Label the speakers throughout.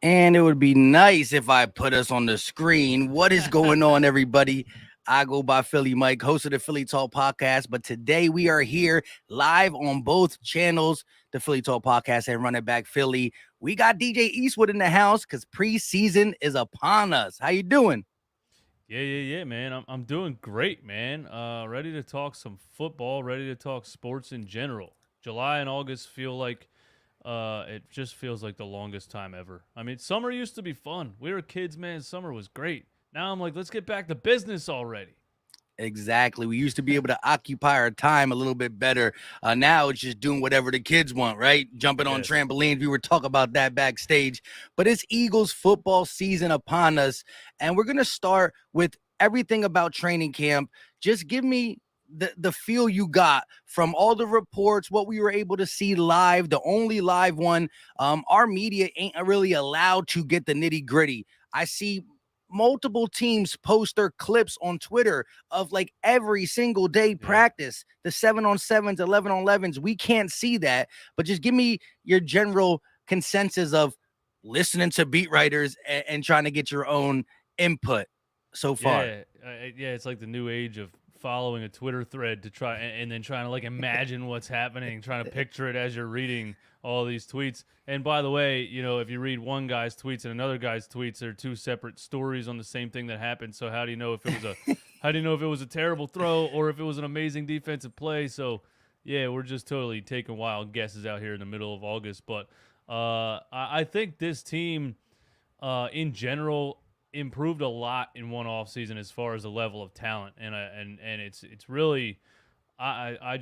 Speaker 1: And it would be nice if I put us on the screen. What is going on, everybody? I go by Philly Mike, host of the Philly Talk podcast. But today we are here live on both channels, the Philly Talk podcast and Run It Back Philly. We got DJ Eastwood in the house because preseason is upon us. How you doing?
Speaker 2: Yeah, man. I'm doing great, man. Ready to talk some football. Ready to talk sports in general. July and August feel like it just feels like the longest time ever. I mean, summer used to be fun. We were kids, man. Summer was great. Now I'm like, let's get back to business already.
Speaker 1: Exactly. We used to be able to occupy our time a little bit better. Now it's just doing whatever the kids want, right? Jumping on
Speaker 2: Yes.
Speaker 1: trampolines. We were talking about that backstage. But it's Eagles football season upon us. And we're going to start with everything about training camp. Just give me the feel you got from all the reports, what we were able to see live, the only live one. Our media ain't really allowed to get the nitty gritty. I see multiple teams post their clips on Twitter of like every single day
Speaker 2: Yeah.
Speaker 1: practice, the 7-on-7s, 11-on-11s. We can't see that, but just give me your general consensus of listening to beat writers and trying to get your own input so far.
Speaker 2: Yeah. It's like the new age of following a Twitter thread to try and then trying to like imagine what's happening, trying to picture it as you're reading all these tweets. And by the way, if you read one guy's tweets and another guy's tweets, they're two separate stories on the same thing that happened. So how do you know if it was a how do you know if it was a terrible throw or if it was an amazing defensive play? So yeah, we're just totally taking wild guesses out here in the middle of August. But I think this team in general improved a lot in one off season as far as the level of talent, and it's really. I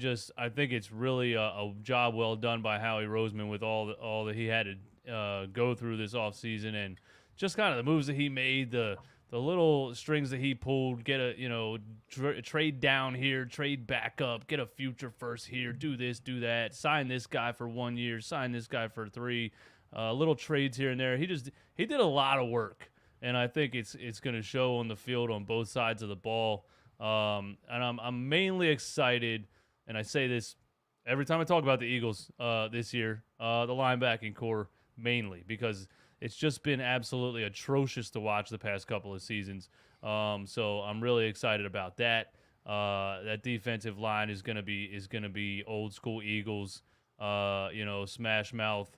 Speaker 2: think it's really a job well done by Howie Roseman with all that he had to go through this offseason and just kind of the moves that he made, the little strings that he pulled, get a trade down here, trade back up, get a future first here, do this, do that, sign this guy for 1 year, sign this guy for 3, little trades here and there. He did a lot of work, and I think it's going to show on the field on both sides of the ball. And I'm mainly excited, and I say this every time I talk about the Eagles this year, the linebacking core mainly, because it's just been absolutely atrocious to watch the past couple of seasons. So I'm really excited about that. That defensive line is gonna be old school Eagles. Smash mouth,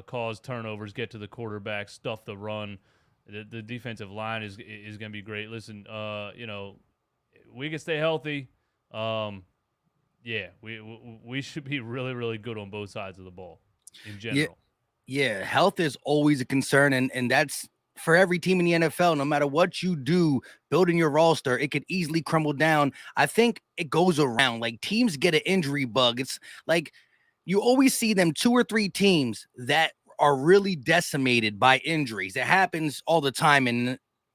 Speaker 2: cause turnovers, get to the quarterback, stuff the run. The defensive line is gonna be great. Listen, we can stay healthy. Yeah, we should be really, really good on both sides of the ball in
Speaker 1: Yeah,
Speaker 2: general.
Speaker 1: yeah. Health is always a concern, and that's for every team in the NFL. No matter what you do, building your roster, it could easily crumble down. I think it goes around. Like teams get an injury bug. It's like you always see them 2 or 3 teams that are really decimated by injuries. It happens all the time.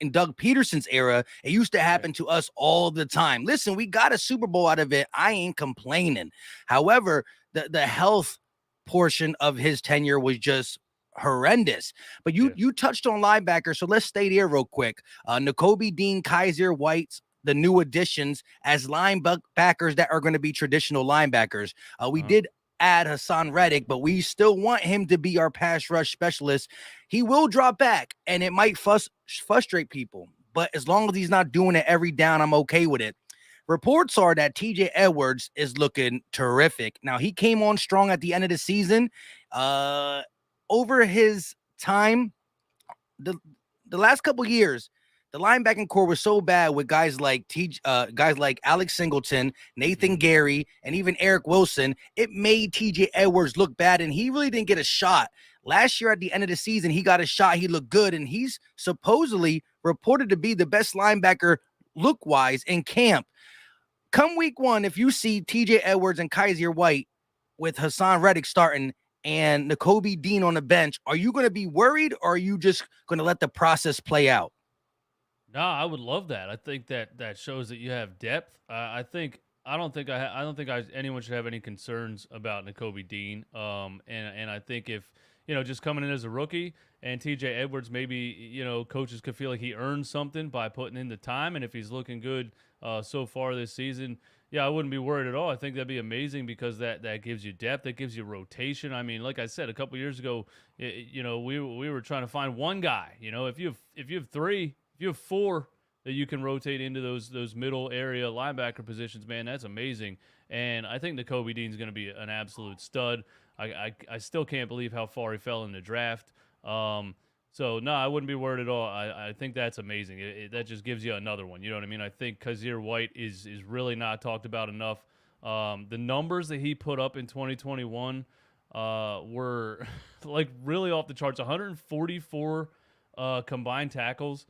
Speaker 1: In Doug Peterson's era, it used to
Speaker 2: Right.
Speaker 1: happen to us all the time. Listen, we got a Super Bowl out of it. I ain't complaining. However, the health portion of his tenure was just horrendous. But you
Speaker 2: Yeah.
Speaker 1: you touched on linebacker, so let's stay there real quick. N'Kobe Dean, Kaiser White, the new additions as linebackers that are going to be traditional linebackers. We
Speaker 2: Uh-huh.
Speaker 1: did add Hassan Reddick, but we still want him to be our pass rush specialist. He will drop back, and it might frustrate people. But as long as he's not doing it every down, I'm okay with it. Reports are that TJ Edwards is looking terrific. Now, he came on strong at the end of the season. Uh, Over his time, the the last couple years, the linebacking core was so bad with guys like Alex Singleton, Nathan
Speaker 2: Mm-hmm.
Speaker 1: Gary, and even Eric Wilson. It made TJ Edwards look bad, and he really didn't get a shot. Last year at the end of the season, he got a shot. He looked good, and he's supposedly reported to be the best linebacker look wise in camp. Come week 1, if you see TJ Edwards and Kaiser White with Hassan Reddick starting and N'Kobe Dean on the bench, are you going to be worried, or are you just going to let the process play out?
Speaker 2: No, I would love that. I think that shows that you have depth. I don't think anyone should have any concerns about N'Kobe Dean. And I think if just coming in as a rookie and T.J. Edwards, maybe coaches could feel like he earned something by putting in the time, and if he's looking good so far this season, Yeah, I wouldn't be worried at all. I think that'd be amazing because that gives you depth, that gives you rotation. I mean, like I said a couple years ago, we were trying to find one guy. If you have three, if you have four that you can rotate into those middle area linebacker positions, man, that's amazing. And I think Nakobe Dean's going to be an absolute stud. I still can't believe how far he fell in the draft. So, no, I wouldn't be worried at all. I think that's amazing. That just gives you another one. You know what I mean? I think Kazir White is really not talked about enough. The numbers that he put up in 2021 were like really off the charts. 144 combined tackles,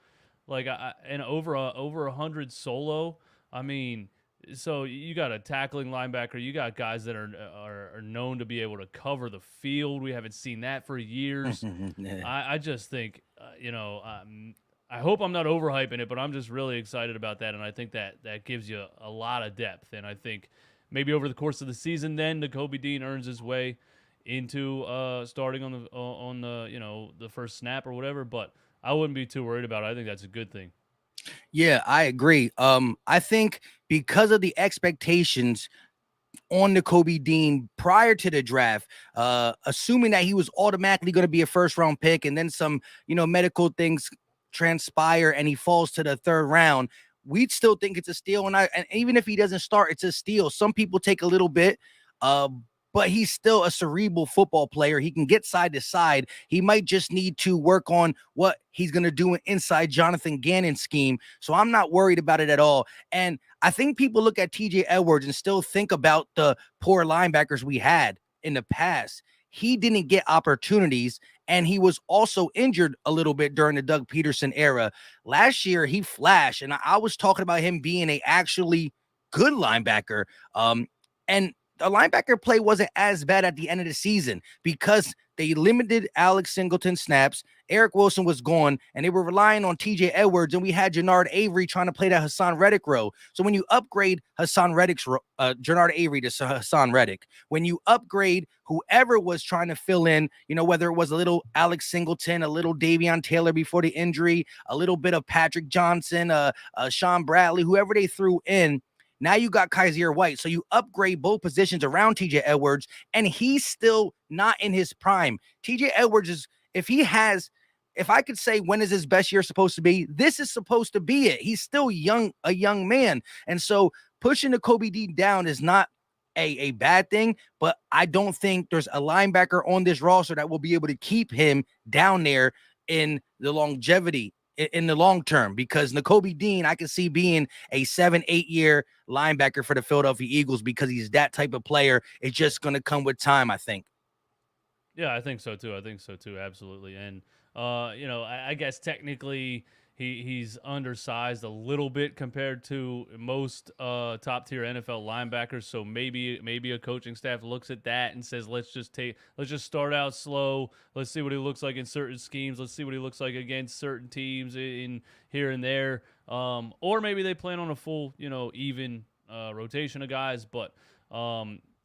Speaker 2: and over 100 solo. I mean, so you got a tackling linebacker. You got guys that are known to be able to cover the field. We haven't seen that for years.
Speaker 1: Yeah.
Speaker 2: I just think, I hope I'm not overhyping it, but I'm just really excited about that, and I think that gives you a lot of depth. And I think maybe over the course of the season, then Nakobe Dean earns his way into starting on the first snap or whatever. But I wouldn't be too worried about it. I think that's a good thing.
Speaker 1: Yeah, I agree. I think because of the expectations on Nakobe Dean prior to the draft, assuming that he was automatically going to be a first round pick, and then some, medical things transpire and he falls to the third round, we'd still think it's a steal. And even if he doesn't start, it's a steal. Some people take a little bit, but he's still a cerebral football player. He can get side to side. He might just need to work on what he's going to do inside Jonathan Gannon's scheme. So I'm not worried about it at all. And I think people look at TJ Edwards and still think about the poor linebackers we had in the past. He didn't get opportunities, and he was also injured a little bit during the Doug Peterson era. Last year, he flashed, and I was talking about him being a actually good linebacker. And the linebacker play wasn't as bad at the end of the season because they limited Alex Singleton snaps. Eric Wilson was gone, and they were relying on TJ Edwards, and we had Jannard Avery trying to play that Hassan Reddick role. So when you upgrade Jannard Avery to Hassan Reddick, when you upgrade whoever was trying to fill in, whether it was a little Alex Singleton, a little Davion Taylor before the injury, a little bit of Patrick Johnson, Sean Bradley, whoever they threw in, now you got Kaiser White. So you upgrade both positions around TJ Edwards, and he's still not in his prime. TJ Edwards is, if I could say when is his best year supposed to be, this is supposed to be it. He's still a young man. And so pushing the Kobe Dean down is not a bad thing, but I don't think there's a linebacker on this roster that will be able to keep him down there in the longevity in the long term, because Nakobe Dean, I can see being a 7-8 year linebacker for the Philadelphia Eagles because he's that type of player. It's just going to come with time, I think.
Speaker 2: Yeah, I think so too. Absolutely. And I guess technically he's undersized a little bit compared to most top tier NFL linebackers. So maybe a coaching staff looks at that and says, let's just start out slow. Let's see what he looks like in certain schemes. Let's see what he looks like against certain teams in here and there. Or maybe they plan on a full, even rotation of guys. But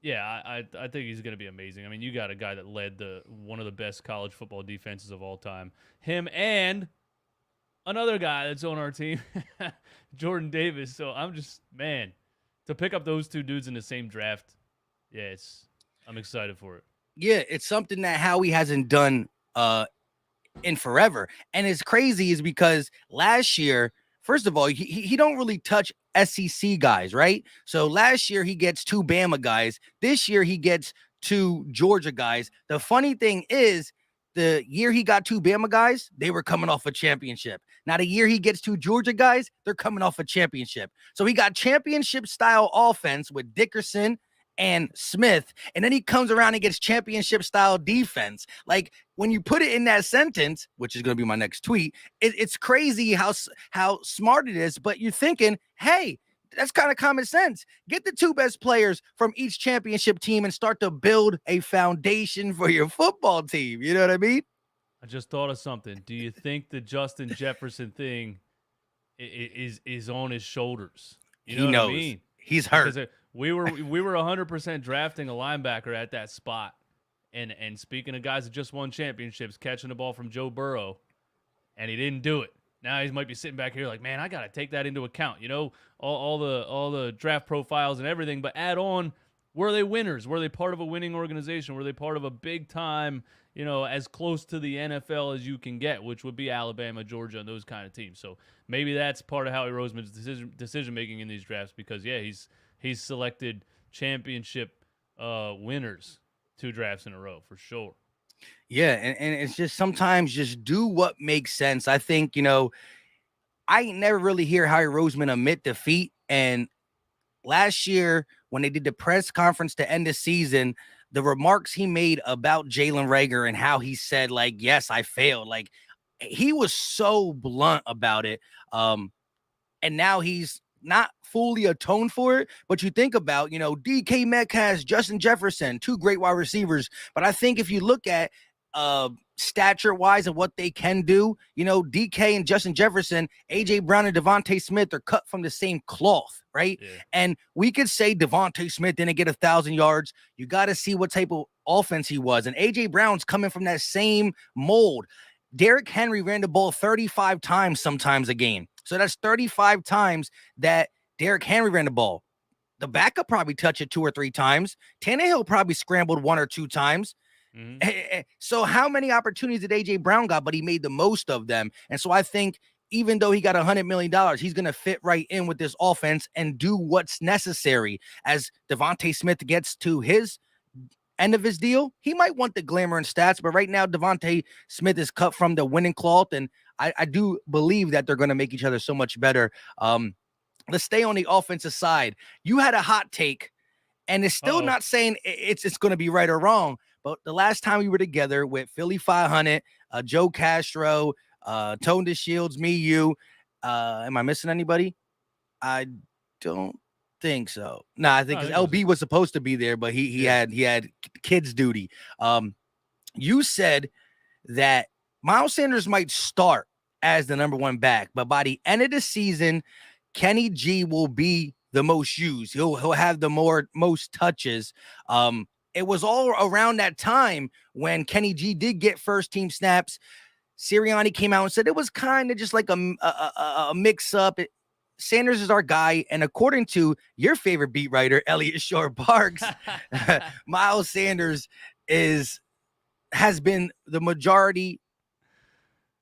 Speaker 2: yeah, I think he's going to be amazing. I mean, you got a guy that led one of the best college football defenses of all time. Him and another guy that's on our team, Jordan Davis. So I'm just, man, to pick up those two dudes in the same draft, yeah, I'm excited for it.
Speaker 1: Yeah, it's something that Howie hasn't done in forever. And it's crazy is because last year, first of all, he don't really touch SEC guys, right? So last year he gets 2 Bama guys. This year he gets 2 Georgia guys. The funny thing is, the year he got 2 Bama guys, they were coming off a championship. Now the year he gets 2 Georgia guys, they're coming off a championship. So he got championship style offense with Dickerson and Smith, and then he comes around and gets championship style defense. Like, when you put it in that sentence, which is going to be my next tweet, it's crazy how smart it is. But you're thinking, hey, that's kind of common sense. Get the 2 best players from each championship team and start to build a foundation for your football team. You know what I mean?
Speaker 2: I just thought of something. Do you think the Justin Jefferson thing is on his shoulders? You know
Speaker 1: he knows.
Speaker 2: What I mean?
Speaker 1: He's hurt.
Speaker 2: Because we were 100% drafting a linebacker at that spot. And speaking of guys that just won championships, catching the ball from Joe Burrow, and he didn't do it. Now he might be sitting back here like, man, I got to take that into account. All the draft profiles and everything, but add on, were they winners? Were they part of a winning organization? Were they part of a big time, as close to the NFL as you can get, which would be Alabama, Georgia, and those kind of teams. So maybe that's part of Howie Roseman's decision making in these drafts because he's selected championship winners 2 drafts in a row for sure.
Speaker 1: Yeah, and it's just sometimes just do what makes sense. I think, I ain't never really hear Howie Roseman admit defeat. And last year, when they did the press conference to end the season, the remarks he made about Jalen Reagor and how he said, like, yes, I failed. Like, he was so blunt about it. And now he's not fully atoned for it. But you think about, DK Metcalf, Justin Jefferson, 2 great wide receivers. But I think if you look at stature wise and what they can do, DK and Justin Jefferson, AJ Brown and Devonta Smith are cut from the same cloth, right?
Speaker 2: Yeah.
Speaker 1: And we could say Devonta Smith didn't get 1,000 yards. You got to see what type of offense he was. And AJ Brown's coming from that same mold. Derrick Henry ran the ball 35 times sometimes a game. So that's 35 times that Derrick Henry ran the ball. The backup probably touched it 2 or 3 times. Tannehill probably scrambled 1 or 2 times. Mm-hmm. So how many opportunities did AJ Brown got, but he made the most of them. And so I think even though he got $100 million, he's going to fit right in with this offense and do what's necessary. As Devonta Smith gets to his end of his deal, he might want the glamour and stats, but right now Devonta Smith is cut from the winning cloth, and I do believe that they're going to make each other so much better. Let's stay on the offensive side. You had a hot take, and it's still not saying it's going to be right or wrong, but the last time we were together with Philly 500, Joe Castro, Tone DeShields, me, you, am I missing anybody? I don't think so. No, I think LB was supposed to be there, but he had kids duty. You said that Miles Sanders might start as the number 1 back, but by the end of the season, Kenny G will be the most used. He'll have the most touches. It was all around that time when Kenny G did get first team snaps. Sirianni came out and said it was kind of just like a mix up. Sanders is our guy, and according to your favorite beat writer, Elliot Shore-Parks, Miles Sanders has been the majority,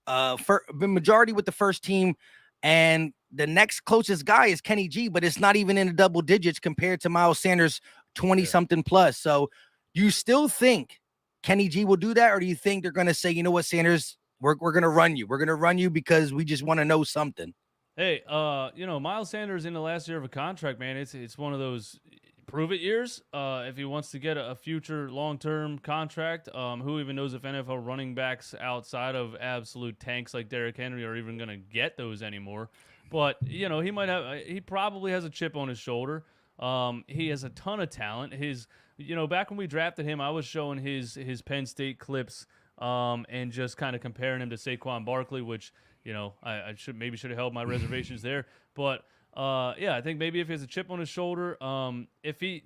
Speaker 1: with the first team, and the next closest guy is Kenny G, but it's not even in the double digits compared to Miles Sanders 20-something plus. So you still think Kenny G will do that, or do you think they're going to say, you know what, Sanders, we're going to run you. We're going to run you because we just want to know something.
Speaker 2: Hey, Miles Sanders in the last year of a contract, man, it's one of those prove it years. If he wants to get a future long-term contract, who even knows if NFL running backs outside of absolute tanks like Derrick Henry are even going to get those anymore. But, he probably has a chip on his shoulder. He has a ton of talent. Back when we drafted him, I was showing his Penn State clips and just kind of comparing him to Saquon Barkley, which, I should have held my reservations there. But, I think maybe if he has a chip on his shoulder, if he,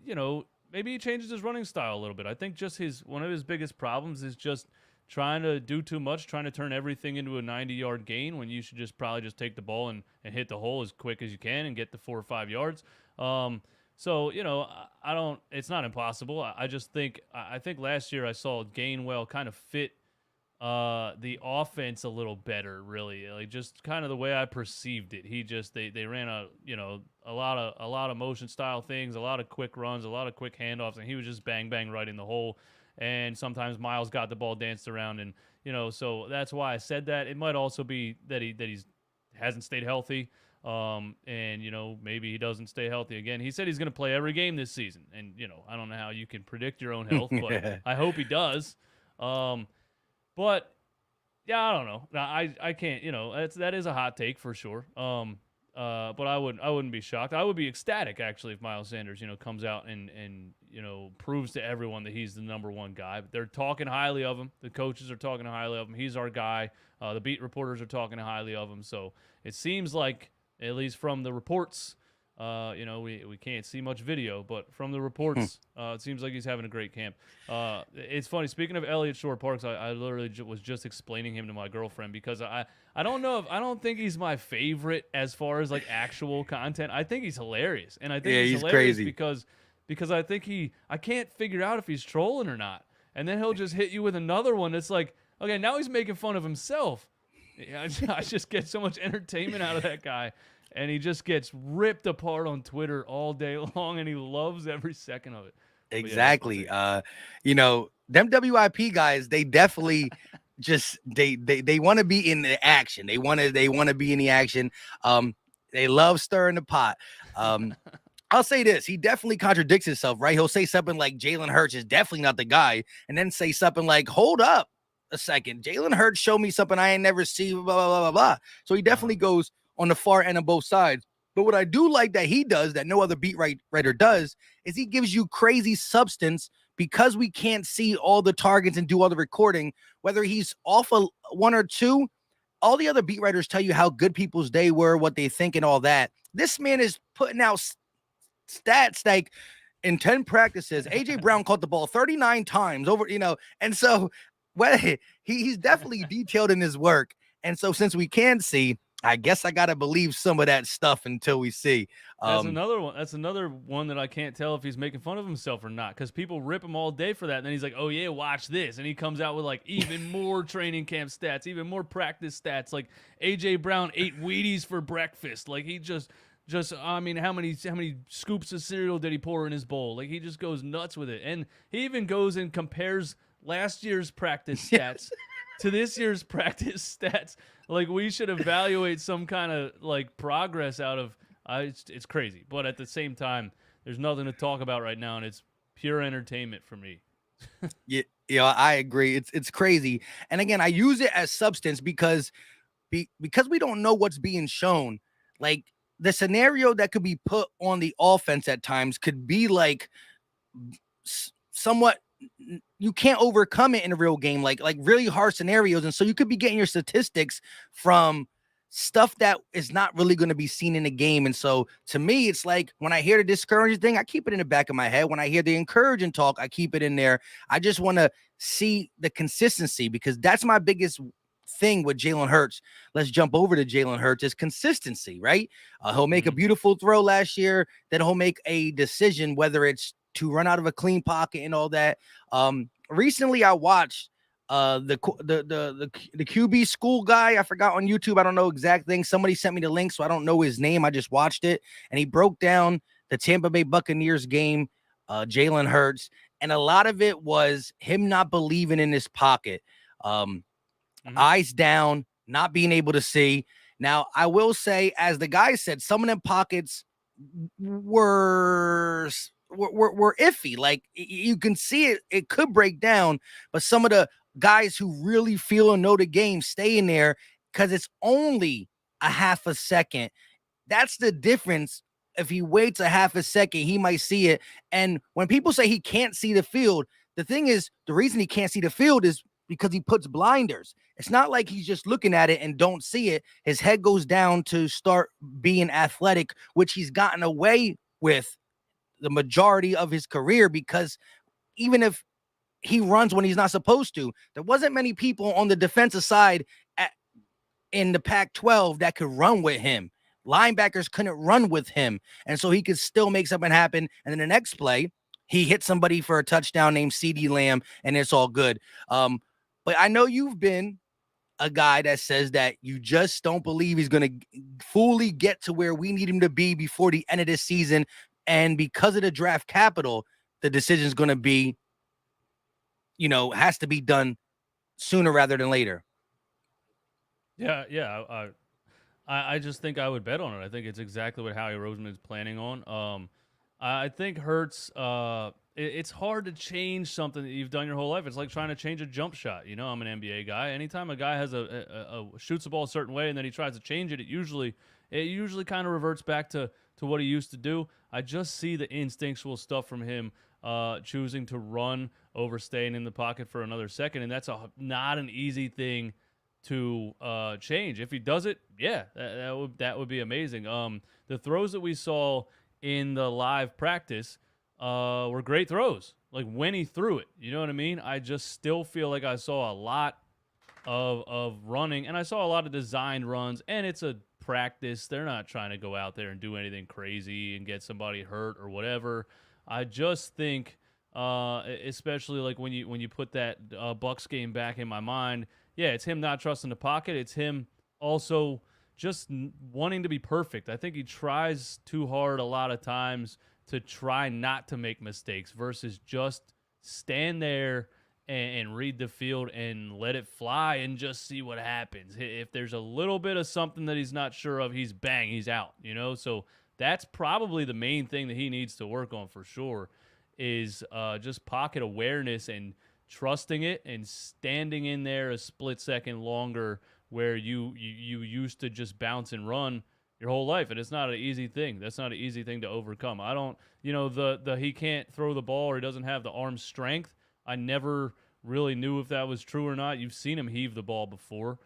Speaker 2: maybe he changes his running style a little bit. I think just one of his biggest problems is just trying to do too much, trying to turn everything into a 90-yard gain when you should probably just take the ball and hit the hole as quick as you can and get the 4 or 5 yards. So, it's not impossible. I think last year I saw Gainwell kind of fit the offense a little better, really, like just kind of the way I perceived it. They ran a lot of motion style things, a lot of quick runs, a lot of quick handoffs, and he was just bang bang right in the hole. And sometimes Miles got the ball danced around, and so that's why I said that. It might also be that he hasn't stayed healthy, and maybe he doesn't stay healthy again. He said he's going to play every game this season, and I don't know how you can predict your own health, but I hope he does. But yeah, I don't know. I can't. That is a hot take for sure. But I wouldn't be shocked. I would be ecstatic actually if Miles Sanders, comes out and proves to everyone that he's the number 1 guy. But they're talking highly of him. The coaches are talking highly of him. He's our guy. The beat reporters are talking highly of him. So it seems like, at least from the reports, We can't see much video, but from the
Speaker 1: Hmm.
Speaker 2: reports, it seems like he's having a great camp. It's funny. Speaking of Elliott Shore Parks, I literally was just explaining him to my girlfriend because I don't know if I don't think he's my favorite as far as like actual content. I think he's hilarious, and I think
Speaker 1: Yeah,
Speaker 2: he's
Speaker 1: he's
Speaker 2: hilarious
Speaker 1: crazy.
Speaker 2: because I think I can't figure out if he's trolling or not, and then he'll just hit you with another one that's like, okay, now he's making fun of himself. Yeah, I just get so much entertainment out of that guy, and he just gets ripped apart on Twitter all day long, and he loves every second of it. But yeah, that's my
Speaker 1: Exactly.
Speaker 2: take.
Speaker 1: Them WIP guys, they definitely just they want to be in the action. They want to be in the action. Um, they love stirring the pot. Um, I'll say this: he definitely contradicts himself, right? He'll say something like Jalen Hurts is definitely not the guy, and then say something like, "Hold up a second, Jalen Hurts showed me something I ain't never seen." Blah blah blah blah blah. So he
Speaker 2: Uh-huh.
Speaker 1: definitely goes on the far end of both sides. But what I do like that he does that no other writer does is he gives you crazy substance because we can't see all the targets and do all the recording. Whether he's off a one or two, all the other beat writers tell you how good people's day were, what they think, and all that. This man is putting out stats like in 10 practices, AJ Brown caught the ball 39 times over, and so well, he's definitely detailed in his work. And so since we can see, I guess I gotta believe some of that stuff until we see.
Speaker 2: That's
Speaker 1: Um,
Speaker 2: another one. That's another one that I can't tell if he's making fun of himself or not, because people rip him all day for that, and then he's like, "Oh yeah, watch this," and he comes out with like even more training camp stats, even more practice stats. Like AJ Brown ate Wheaties for breakfast. Like he just I mean, how many scoops of cereal did he pour in his bowl? Like he just goes nuts with it, and he even goes and compares last year's practice stats to this year's practice stats. Like we should evaluate some kind of like progress out of. It's crazy, but at the same time, there's nothing to talk about right now, and it's pure entertainment for me.
Speaker 1: yeah, I agree. It's crazy. And again, I use it as substance because because we don't know what's being shown. Like the scenario that could be put on the offense at times could be like somewhat you can't overcome it in a real game, like really hard scenarios, and so you could be getting your statistics from stuff that is not really going to be seen in the game. And so to me, it's like when I hear the discouraging thing, I keep it in the back of my head. When I hear the encouraging talk, I keep it in there. I just want to see the consistency because that's my biggest thing with Jalen Hurts. Let's jump over to Jalen Hurts is consistency, right? He'll make a
Speaker 2: Mm-hmm.
Speaker 1: beautiful throw last year, then he'll make a decision whether it's to run out of a clean pocket and all that. Recently I watched the QB school guy. I forgot on YouTube. I don't know exact thing. Somebody sent me the link, so I don't know his name. I just watched it, and he broke down the Tampa Bay Buccaneers game, Jalen Hurts, and a lot of it was him not believing in his pocket,
Speaker 2: Mm-hmm.
Speaker 1: eyes down, not being able to see. Now, I will say, as the guy said, some of them pockets were were iffy. Like you can see it could break down, but some of the guys who really feel and know the game stay in there because it's only a half a second. That's the difference. If he waits a half a second, he might see it. And when people say he can't see the field, the thing is, the reason he can't see the field is because he puts blinders. It's not like he's just looking at it and don't see it. His head goes down to start being athletic, which he's gotten away with the majority of his career because even if he runs when he's not supposed to, there wasn't many people on the defensive side in the Pac-12 that could run with him. Linebackers couldn't run with him. And so he could still make something happen. And then the next play, he hit somebody for a touchdown named CD Lamb, and it's all good. But I know you've been a guy that says that you just don't believe he's going to fully get to where we need him to be before the end of this season. And because of the draft capital, the decision is going to be, has to be done sooner rather than later.
Speaker 2: Yeah, yeah. I just think I would bet on it. I think it's exactly what Howie Roseman is planning on. I think Hurts. It's hard to change something that you've done your whole life. It's like trying to change a jump shot. I'm an NBA guy. Anytime a guy has a shoots the ball a certain way and then he tries to change it, it usually kind of reverts back to what he used to do. I just see the instinctual stuff from him, choosing to run over staying in the pocket for another second, and that's not an easy thing to change. If he does it, yeah, that would be amazing. The throws that we saw in the live practice were great throws. Like when he threw it, you know what I mean? I just still feel like I saw a lot of running, and I saw a lot of designed runs, and it's a practice. They're not trying to go out there and do anything crazy and get somebody hurt or whatever. I just think, especially like when you put that Bucks game back in my mind, yeah, it's him not trusting the pocket. It's him also just wanting to be perfect. I think he tries too hard a lot of times to try not to make mistakes versus just stand there and read the field and let it fly and just see what happens. If there's a little bit of something that he's not sure of, he's out, you know? So that's probably the main thing that he needs to work on for sure is just pocket awareness and trusting it and standing in there a split second longer where you used to just bounce and run your whole life. And it's not an easy thing. That's not an easy thing to overcome. I don't, the he can't throw the ball or he doesn't have the arm strength. I never really knew if that was true or not. You've seen him heave the ball before.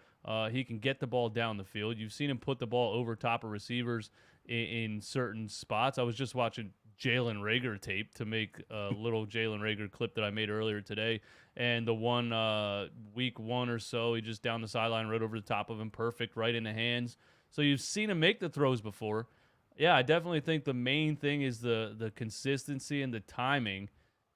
Speaker 2: He can get the ball down the field. You've seen him put the ball over top of receivers in certain spots. I was just watching Jalen Reagor tape to make a little Jalen Reagor clip that I made earlier today. And the one week one or so, he just down the sideline, right over the top of him, perfect, right in the hands. So you've seen him make the throws before. Yeah, I definitely think the main thing is the consistency and the timing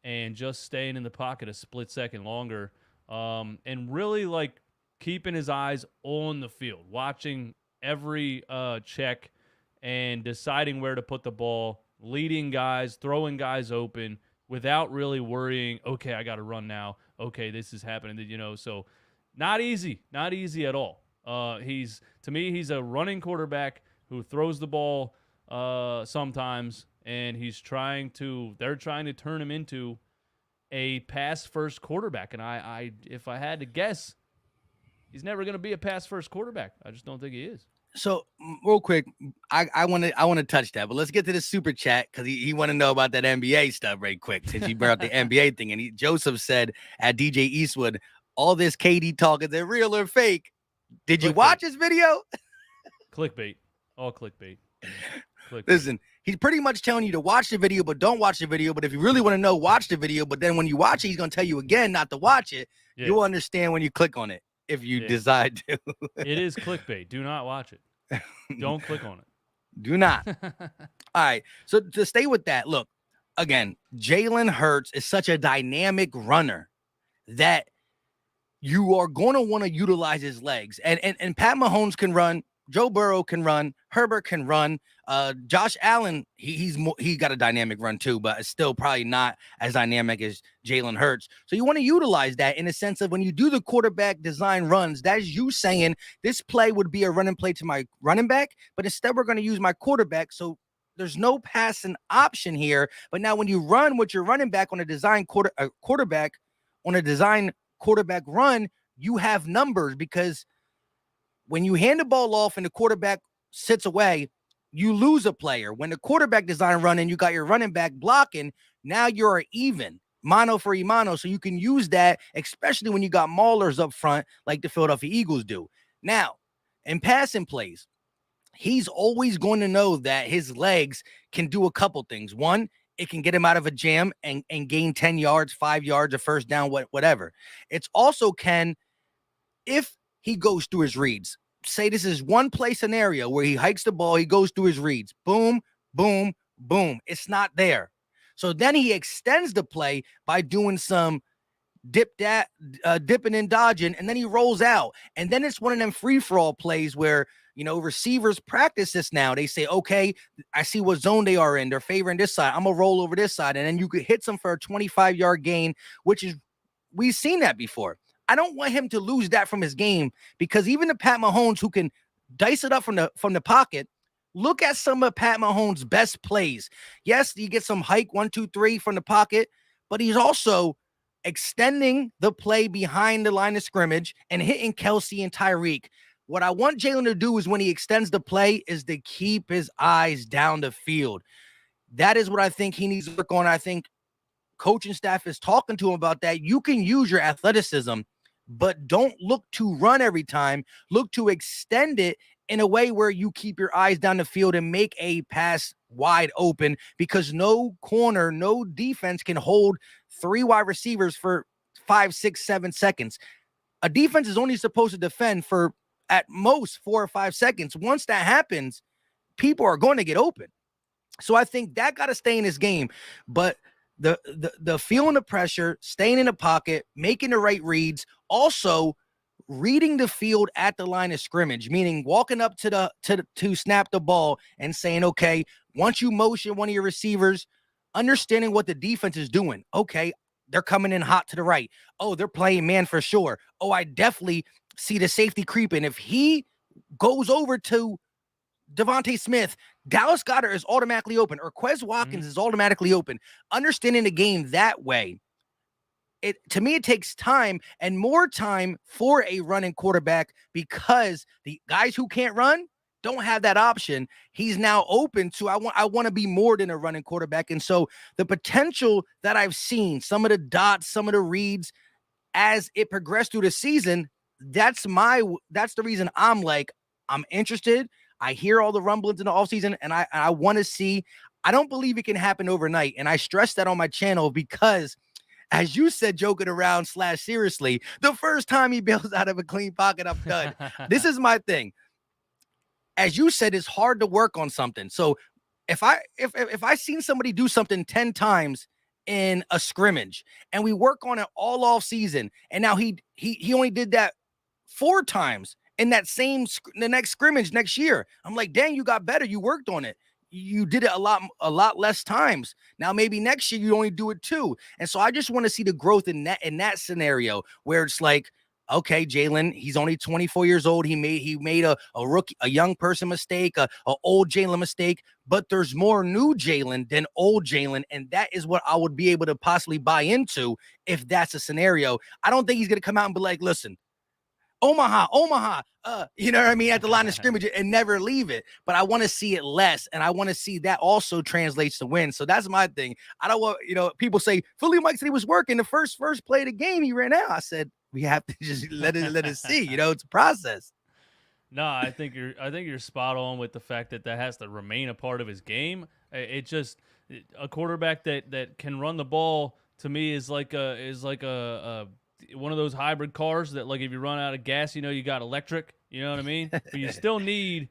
Speaker 2: and just staying in the pocket a split second longer, and really like keeping his eyes on the field, watching every check and deciding where to put the ball, leading guys, throwing guys open without really worrying, okay, I got to run now. Okay, this is happening, so not easy at all. To me, he's a running quarterback who throws the ball sometimes, and they're trying to turn him into a pass-first quarterback. And I if I had to guess, he's never going to be a pass-first quarterback. I just don't think he is.
Speaker 1: So real quick, I want to touch that, but let's get to the super chat because he want to know about that NBA stuff right quick since you brought up the NBA thing. And Joseph said at DJ Eastwood, all this KD talk, is it real or fake? Did you watch his video?
Speaker 2: Clickbait. All clickbait.
Speaker 1: Listen, he's pretty much telling you to watch the video, but don't watch the video. But if you really want to know, watch the video. But then when you watch it, he's going to tell you again not to watch it. Yeah. You'll understand when you click on it if you decide to.
Speaker 2: It is clickbait. Do not watch it. Don't click on it.
Speaker 1: Do not. All right. So to stay with that, look, again, Jalen Hurts is such a dynamic runner that you are going to want to utilize his legs. And Pat Mahomes can run. Joe Burrow can run. Herbert can run. Josh Allen, he got a dynamic run too, but it's still probably not as dynamic as Jalen Hurts. So you want to utilize that in a sense of when you do the quarterback design runs, that is you saying this play would be a running play to my running back, but instead we're going to use my quarterback. So there's no passing option here. But now when you run with your running back on a design quarterback on a design quarterback run, you have numbers because when you hand the ball off and the quarterback sits away, you lose a player. When the quarterback design run and you got your running back blocking, now you're even mano for mano. So you can use that, especially when you got maulers up front like the Philadelphia Eagles do. Now, in passing plays, he's always going to know that his legs can do a couple things. One, it can get him out of a jam and gain 10 yards, 5 yards, a first down, whatever. It's also can, if he goes through his reads, say this is one play scenario where he hikes the ball, he goes through his reads, boom, boom, boom. It's not there. So then he extends the play by doing some dipping and dodging, and then he rolls out. And then it's one of them free-for-all plays where, receivers practice this now. They say, okay, I see what zone they are in. They're favoring this side. I'm going to roll over this side. And then you could hit them for a 25-yard gain, which is, we've seen that before. I don't want him to lose that from his game because even the Pat Mahomes who can dice it up from the pocket, look at some of Pat Mahomes' best plays. Yes, you get some hike 1, 2, 3 from the pocket, but he's also extending the play behind the line of scrimmage and hitting Kelsey and Tyreek. What I want Jalen to do is when he extends the play is to keep his eyes down the field. That is what I think he needs to work on. I think coaching staff is talking to him about that. You can use your athleticism, but don't look to run every time. Look to extend it in a way where you keep your eyes down the field and make a pass wide open, because no corner, no defense can hold 3 wide receivers for 5, 6, 7 seconds. A defense is only supposed to defend for at most 4 or 5 seconds. Once that happens, people are going to get open. So I think that got to stay in this game. But the feeling the pressure, staying in the pocket, making the right reads, also reading the field at the line of scrimmage, meaning walking up to snap the ball and saying, okay, once you motion one of your receivers, understanding what the defense is doing. Okay, they're coming in hot to the right. Oh, they're playing man for sure. Oh, I definitely see the safety creeping. If he goes over to Devonta Smith, Dallas Goedert is automatically open, or Quez Watkins is automatically open. Understanding the game that way, to me, it takes time, and more time for a running quarterback, because the guys who can't run don't have that option. He's now open to, I want to be more than a running quarterback. And so the potential that I've seen, some of the dots, some of the reads as it progressed through the season, that's the reason I'm interested. I hear all the rumblings in the offseason, and I want to see. I don't believe it can happen overnight. And I stress that on my channel because, as you said, joking around / seriously, the first time he bails out of a clean pocket, I'm done. This is my thing. As you said, it's hard to work on something. So if I seen somebody do something 10 times in a scrimmage and we work on it all off season, and now he only did that 4 times in that the next scrimmage next year, I'm like, dang, you got better. You worked on it. You did it a lot less times. Now maybe next year you only do it 2. And so I just want to see the growth in that scenario where it's like, okay, Jalen, he's only 24 years old. He made a rookie, a young person mistake, a old Jalen mistake, but there's more new Jalen than old Jalen. And that is what I would be able to possibly buy into if that's a scenario. I don't think he's going to come out and be like, listen, Omaha, you know what I mean, at the line of scrimmage and never leave it. But I want to see it less, and I want to see that also translates to win. So that's my thing. I don't want, people say Philly Mike said he was working the first play of the game, he ran out. I said we have to just let it see. It's a process.
Speaker 2: No, I think you're spot on with the fact that has to remain a part of his game. It just, a quarterback that can run the ball, to me, is like a one of those hybrid cars that, like, if you run out of gas, you got electric. You know what I mean? But you still need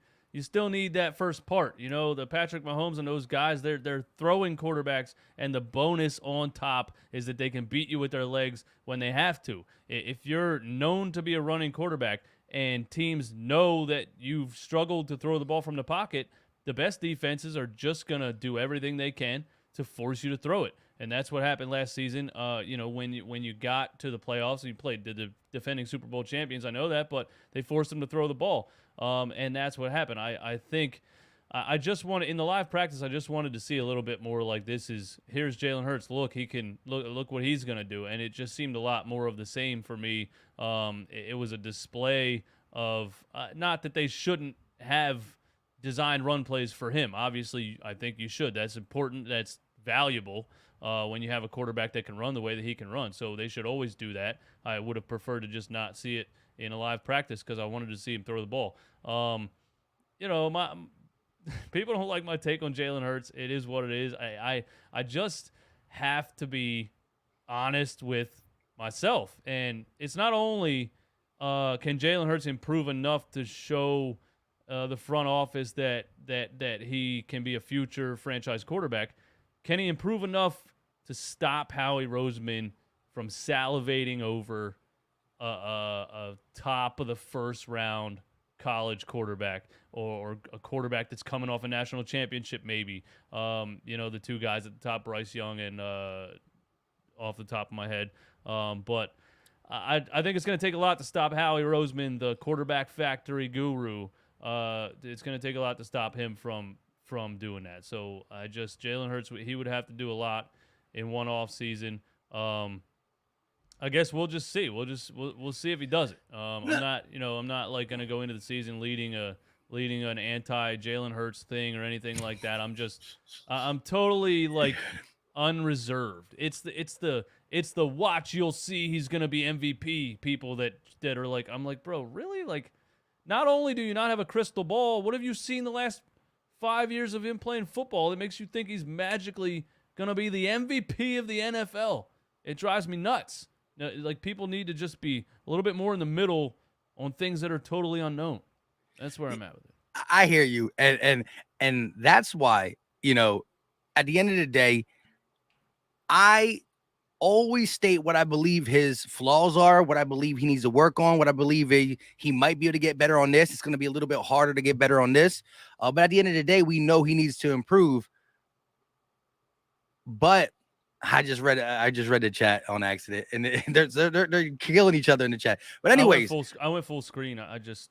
Speaker 2: that first part. The Patrick Mahomes and those guys, they're throwing quarterbacks, and the bonus on top is that they can beat you with their legs when they have to. If you're known to be a running quarterback and teams know that you've struggled to throw the ball from the pocket, the best defenses are just going to do everything they can to force you to throw it. And that's what happened last season. When you got to the playoffs, and you played the defending Super Bowl champions, I know that, but they forced them to throw the ball. And that's what happened. I think I just wanted, in the live practice, I just wanted to see a little bit more like, here's Jalen Hurts. Look, he can look what he's going to do. And it just seemed a lot more of the same for me. It was a display of, not that they shouldn't have designed run plays for him. Obviously, I think you should. That's important. That's valuable. When you have a quarterback that can run the way that he can run. So they should always do that. I would have preferred to just not see it in a live practice because I wanted to see him throw the ball. My people don't like my take on Jalen Hurts. It is what it is. I just have to be honest with myself. And it's not only can Jalen Hurts improve enough to show the front office that he can be a future franchise quarterback. Can he improve enough to stop Howie Roseman from salivating over a top of the first round college quarterback or a quarterback that's coming off a national championship maybe? The 2 guys at the top, Bryce Young and off the top of my head. But I think it's going to take a lot to stop Howie Roseman, the quarterback factory guru. It's going to take a lot to stop him from doing that. So Jalen Hurts, he would have to do a lot in one off season. I guess we'll just see. We'll see if he does it. I'm not like going to go into the season leading an anti Jalen Hurts thing or anything like that. I'm totally like unreserved. It's the watch, you'll see he's gonna be MVP people that are like, I'm like, bro, really? Like, not only do you not have a crystal ball, what have you seen the last 5 years of him playing football that makes you think he's magically gonna be the MVP of the NFL? It drives me nuts. Like, people need to just be a little bit more in the middle on things that are totally unknown. That's where I'm at with it.
Speaker 1: I hear you, and that's why, at the end of the day, I always state what I believe his flaws are, what I believe he needs to work on, what I believe he might be able to get better on this. It's going to be a little bit harder to get better on this. But at the end of the day, we know he needs to improve. But I just read the chat on accident, and they're killing each other in the chat. But anyways,
Speaker 2: I went full screen. I just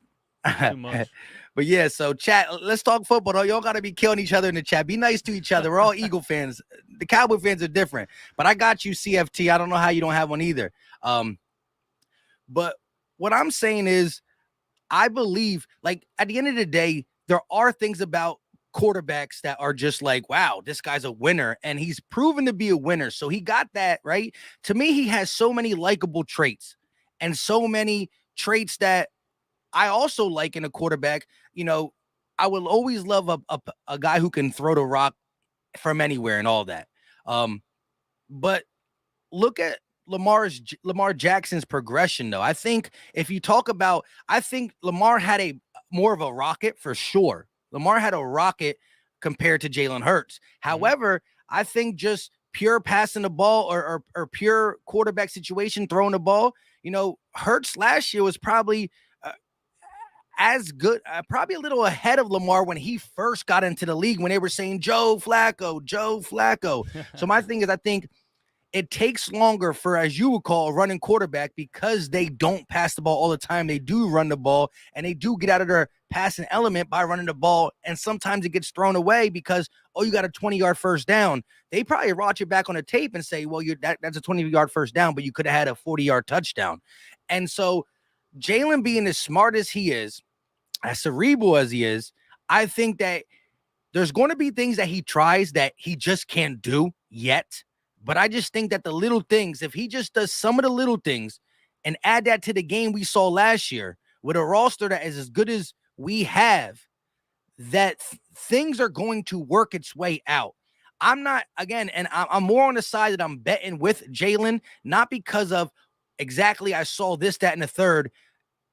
Speaker 2: too much.
Speaker 1: But yeah, so chat, let's talk football though. Y'all gotta be killing each other in the chat. Be nice to each other. We're all Eagle fans. The Cowboy fans are different. But I got you, CFT. I don't know how you don't have one either. But what I'm saying is, I believe, like, at the end of the day, there are things about quarterbacks that are just like, wow, this guy's a winner, and he's proven to be a winner. So he got that right. To me, he has so many likable traits and so many traits that I also like in a quarterback. I will always love a guy who can throw the rock from anywhere and all that. But look at Lamar Jackson's progression, though. I think if you talk about, I think Lamar had a more of a rocket for sure. Lamar had a rocket compared to Jalen Hurts. However, I think just pure passing the ball or pure quarterback situation, throwing the ball, Hurts last year was probably as good, probably a little ahead of Lamar when he first got into the league, when they were saying Joe Flacco. So my thing is, I think it takes longer for, as you would call, a running quarterback, because they don't pass the ball all the time. They do run the ball, and they do get out of their passing element by running the ball. And sometimes it gets thrown away because, you got a 20-yard first down. They probably watch it back on the tape and say, well, that's a 20-yard first down, but you could have had a 40-yard touchdown. And so Jalen, being as smart as he is, as cerebral as he is, I think that there's going to be things that he tries that he just can't do yet. But I just think that the little things, if he just does some of the little things and add that to the game we saw last year with a roster that is as good as we have, that things are going to work its way out. I'm not, again, and I'm more on the side that I'm betting with Jalen, not because of exactly I saw this, that, and the third,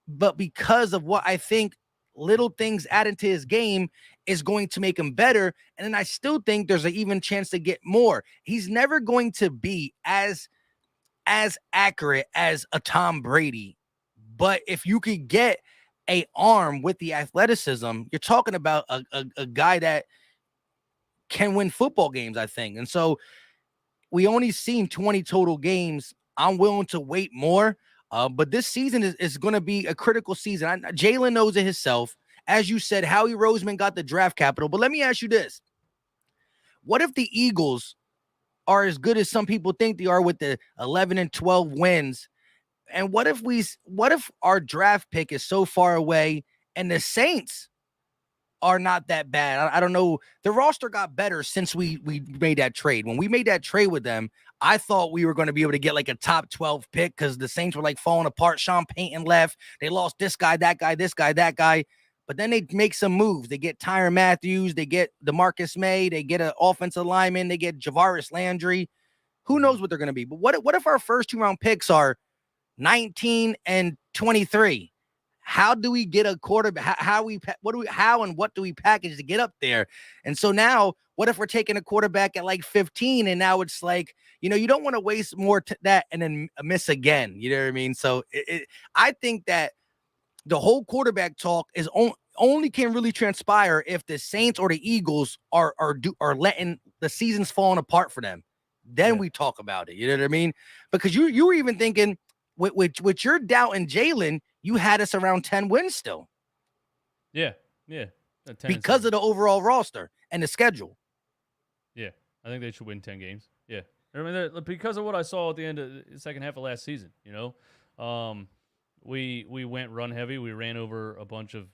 Speaker 1: but because of what I think little things added to his game is going to make him better. And then I still think there's an even chance to get more. He's never going to be as accurate as a Tom Brady. But if you could get a arm with the athleticism, you're talking about a guy that can win football games, I think. And so we only seen 20 total games. I'm willing to wait more. But this season is going to be a critical season. Jalen knows it himself. As you said, Howie Roseman got the draft capital. But let me ask you this. What if the Eagles are as good as some people think they are with the 11 and 12 wins? And what if our draft pick is so far away and the Saints are not that bad? I don't know. The roster got better since we made that trade. When we made that trade with them, I thought we were going to be able to get like a top 12 pick because the Saints were like falling apart. Sean Payton left. They lost this guy, that guy, this guy, that guy. But then they make some moves. They get Tyrann Matthews. They get DeMarcus May. They get an offensive lineman. They get Javaris Landry. Who knows what they're going to be? But what if our first 2-round picks are 19 and 23? How do we get a quarterback? How and what do we package to get up there? And so now, what if we're taking a quarterback at like 15, and now it's like, you don't want to waste more that and then miss again. You know what I mean? So I think that the whole quarterback talk is only can really transpire if the Saints or the Eagles are letting the seasons falling apart for them. Then we talk about it. You know what I mean? Because you were even thinking with your doubt in Jalen, you had us around 10 wins still.
Speaker 2: Yeah.
Speaker 1: Because of the overall roster and the schedule.
Speaker 2: Yeah, I think they should win 10 games. Yeah. I mean, because of what I saw at the end of the second half of last season, we went run heavy. We ran over a bunch of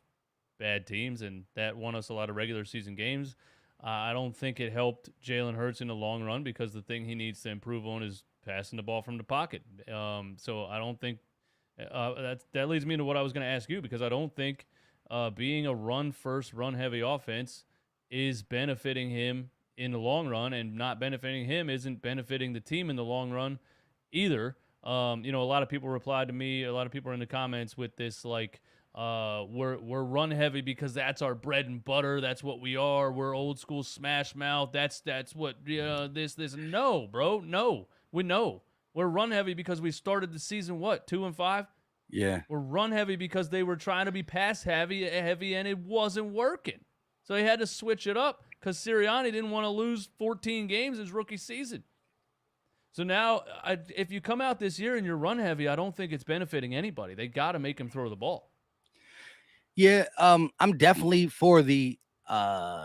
Speaker 2: bad teams, and that won us a lot of regular season games. I don't think it helped Jalen Hurts in the long run because the thing he needs to improve on is passing the ball from the pocket. So I don't think that leads me to what I was going to ask you, because I don't think being a run-first, run-heavy offense is benefiting him in the long run, and not benefiting him isn't benefiting the team in the long run either. A lot of people replied to me, a lot of people are in the comments with this, like, we're run heavy because that's our bread and butter. That's what we are. We're old school smash mouth. That's what this. No, bro. No, we know we're run heavy because we started the season 2-5.
Speaker 1: Yeah.
Speaker 2: We're run heavy because they were trying to be pass heavy, and it wasn't working. So he had to switch it up because Sirianni didn't want to lose 14 games his rookie season. So now, if you come out this year and you're run heavy, I don't think it's benefiting anybody. They got to make him throw the ball.
Speaker 1: Yeah, I'm definitely for the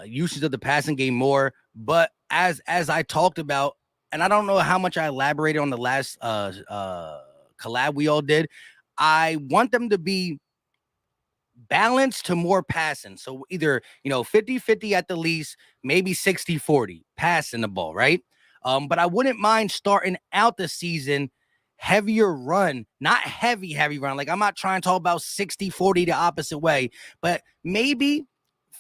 Speaker 1: usage of the passing game more, but as I talked about, and I don't know how much I elaborated on the last collab we all did, I want them to be balanced to more passing. So either, 50-50 at the least, maybe 60-40 passing the ball, right? But I wouldn't mind starting out the season heavier run, not heavy run. Like, I'm not trying to talk about 60-40 the opposite way, but maybe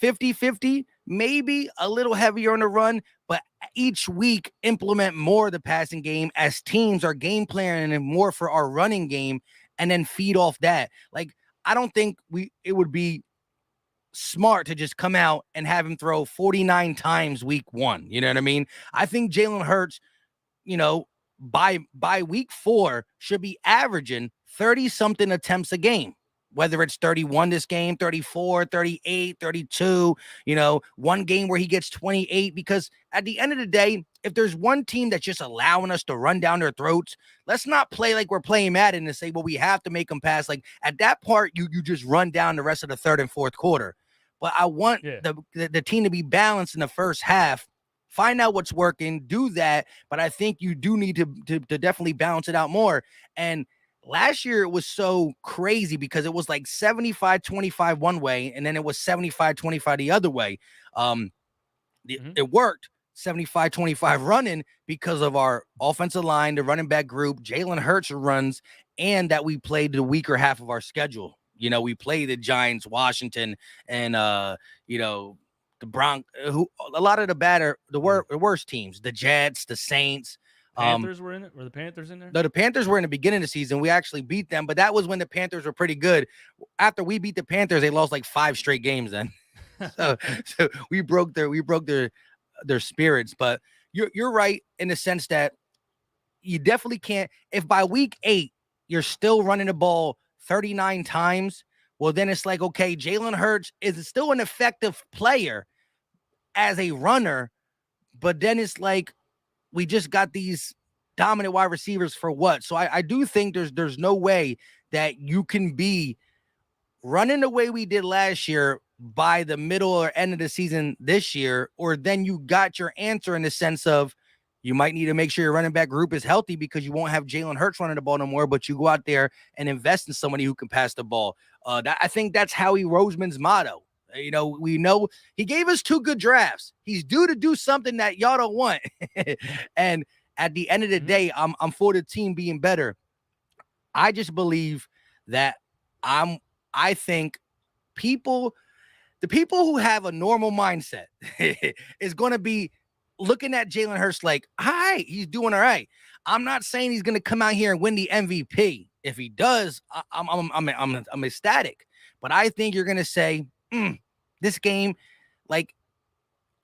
Speaker 1: 50-50, maybe a little heavier on the run, but each week implement more of the passing game as teams are game planning more for our running game, and then feed off that. Like, I don't think it would be smart to just come out and have him throw 49 times week 1. You know what I mean? I think Jalen Hurts, by week 4 should be averaging 30 something attempts a game, whether it's 31 this game, 34, 38, 32, one game where he gets 28, because at the end of the day, if there's one team that's just allowing us to run down their throats, let's not play like we're playing Madden and say, well, we have to make them pass. Like, at that part, you just run down the rest of the third and fourth quarter. But I want the team to be balanced in the first half. Find out what's working, do that. But I think you do need to definitely balance it out more. And last year it was so crazy because it was like 75-25 one way, and then it was 75-25 the other way. It worked 75-25 running because of our offensive line, the running back group, Jalen Hurts runs, and that we played the weaker half of our schedule. We played the Giants, Washington, and the Broncos, who a lot of the worst teams, the Jets, the Saints.
Speaker 2: Panthers were in it? Were the Panthers in there?
Speaker 1: No, the Panthers were in the beginning of the season. We actually beat them, but that was when the Panthers were pretty good. After we beat the Panthers, they lost like 5 straight games then. so we broke their spirits. But you're right in the sense that you definitely can't. If by week 8 you're still running the ball 39 times, well, then it's like, okay, Jalen Hurts is still an effective player as a runner, but then it's like we just got these dominant wide receivers for what? So I do think there's no way that you can be running the way we did last year by the middle or end of the season this year, or then you got your answer in the sense of you might need to make sure your running back group is healthy because you won't have Jalen Hurts running the ball no more, but you go out there and invest in somebody who can pass the ball. I think that's Howie Roseman's motto. We know he gave us 2 good drafts. He's due to do something that y'all don't want. And at the end of the day, I'm for the team being better. I just believe that I think the people who have a normal mindset is going to be looking at Jalen Hurts like, hi, he's doing all right. I'm not saying he's going to come out here and win the MVP. If he does, I'm ecstatic. But I think you're going to say, this game, like,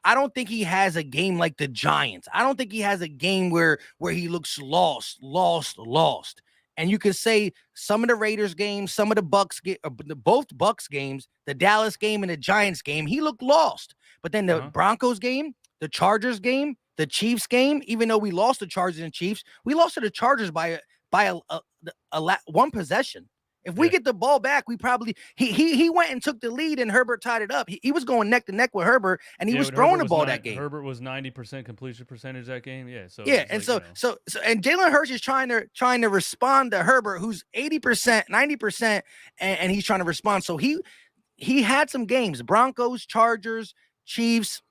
Speaker 1: I don't think he has a game like the Giants. I don't think he has a game where he looks lost. And you could say some of the Raiders games, some of the both Bucks games, the Dallas game and the Giants game, he looked lost. But then the Broncos game, the Chargers game, the Chiefs game, even though we lost the Chargers and Chiefs, we lost to the Chargers by one possession. If we get the ball back, we probably he went and took the lead and Herbert tied it up. He was going neck to neck with Herbert, and he was throwing the ball that game.
Speaker 2: Herbert was 90% completion percentage that game. Yeah. So
Speaker 1: and Jalen Hurts is trying to respond to Herbert, who's 80%, 90%, and he's trying to respond. So he had some games: Broncos, Chargers, Chiefs,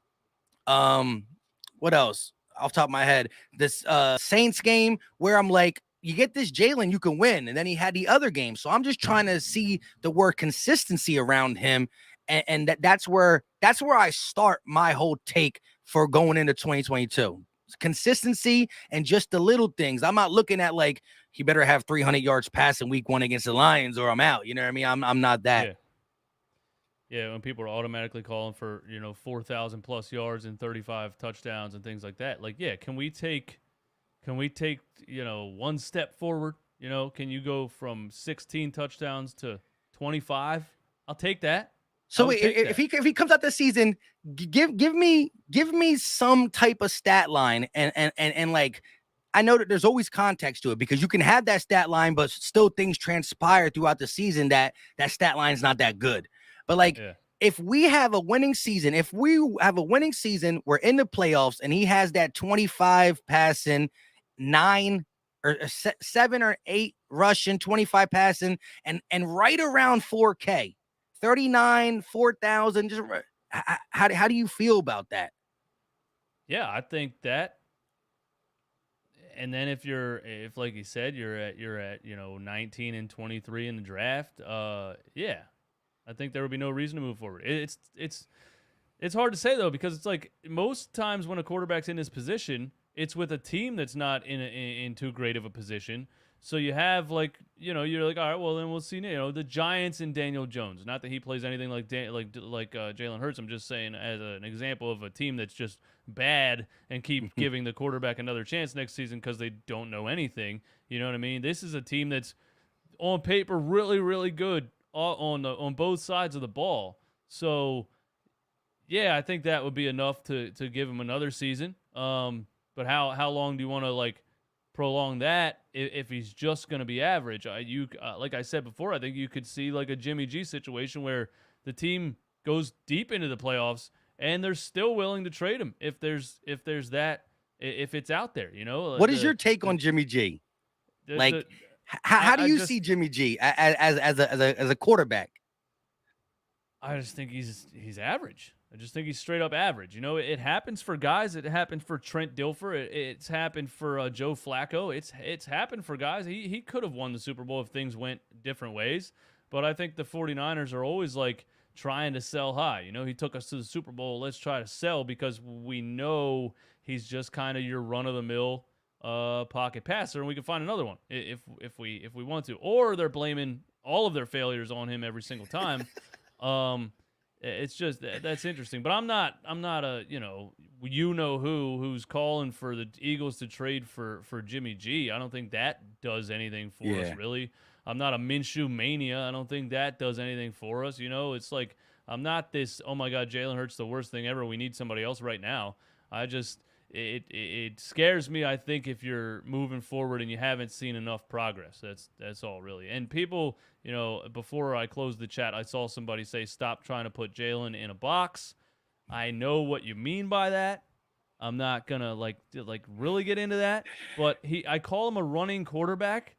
Speaker 1: What else? Off the top of my head, this Saints game where I'm like, you get this Jalen, you can win. And then he had the other game. So I'm just trying to see the word consistency around him. And that's where I start my whole take for going into 2022. Consistency and just the little things. I'm not looking at like he better have 300 yards passing week 1 against the Lions or I'm out. You know what I mean? I'm not that.
Speaker 2: Yeah. Yeah, when people are automatically calling for, 4,000 plus yards and 35 touchdowns and things like that. Like, yeah, can we take, one step forward? Can you go from 16 touchdowns to 25? I'll take that.
Speaker 1: So if he comes out this season, give me some type of stat line and like, I know that there's always context to it because you can have that stat line, but still things transpire throughout the season that stat line is not that good. But like, if we have a winning season, we're in the playoffs and he has that 25 passing, 9 or 7 or 8 rushing, 25 passing, and right around 4K, 39, 4,000. Just how do you feel about that?
Speaker 2: Yeah, I think that. And then if like you said, you're at 19 and 23 in the draft, yeah. I think there would be no reason to move forward. It's hard to say though because it's like most times when a quarterback's in this position, it's with a team that's not in too great of a position. So you have like you're like, all right, well then we'll see. The Giants and Daniel Jones. Not that he plays anything like Jalen Hurts. I'm just saying as an example of a team that's just bad and keep giving the quarterback another chance next season because they don't know anything. You know what I mean? This is a team that's on paper really really good on both sides of the ball. So yeah, I think that would be enough to give him another season. But how long do you want to like prolong that if he's just going to be average? Like I said before, I think you could see like a Jimmy G situation where the team goes deep into the playoffs and they're still willing to trade him if it's out there.
Speaker 1: What is your take on Jimmy G? How do you see Jimmy G as a quarterback?
Speaker 2: I just think he's average. I just think he's straight up average. It happens for guys. It happened for Trent Dilfer. It's happened for Joe Flacco. It's happened for guys. He could have won the Super Bowl if things went different ways. But I think the 49ers are always like trying to sell high. He took us to the Super Bowl. Let's try to sell because we know he's just kind of your run-of-the-mill pocket passer, and we can find another one if we want to. Or they're blaming all of their failures on him every single time. It's just that's interesting. But I'm not a who's calling for the Eagles to trade for Jimmy G. I don't think that does anything for us really. I'm not a Minshew mania. I don't think that does anything for us. It's like I'm not this. Oh my God, Jalen Hurts the worst thing ever. We need somebody else right now. It scares me, I think, if you're moving forward and you haven't seen enough progress. That's all really. And people, before I closed the chat, I saw somebody say, stop trying to put Jalen in a box. I know what you mean by that. I'm not going to like really get into that. But I call him a running quarterback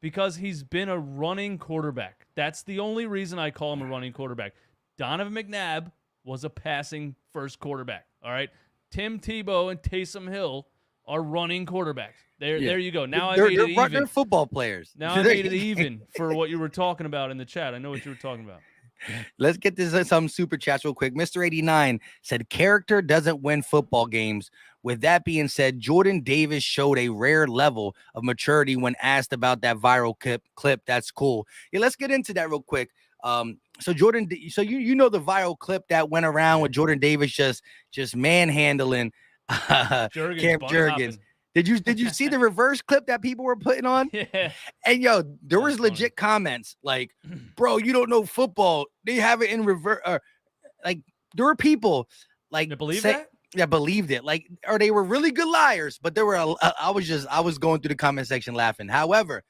Speaker 2: because he's been a running quarterback. That's the only reason I call him a running quarterback. Donovan McNabb was a passing first quarterback, all right? Tim Tebow and Taysom Hill are running quarterbacks. There you go. Now I made it even.
Speaker 1: They're football players.
Speaker 2: Now I made it even for what you were talking about in the chat. I know what you were talking about.
Speaker 1: Let's get this some super chats real quick. Mr. 89 said, character doesn't win football games. With that being said, Jordan Davis showed a rare level of maturity when asked about that viral clip. That's cool. Yeah, let's get into that real quick. So Jordan, so you know the viral clip that went around with Jordan Davis just manhandling Cam Jurgens. Did you see the reverse clip that people were putting on?
Speaker 2: Yeah.
Speaker 1: And there was legit comments like, bro, you don't know football. They have it in reverse. Like there were people like
Speaker 2: that believe that?
Speaker 1: Yeah, believed it. Like, or they were really good liars, but there were I was going through the comment section laughing. However,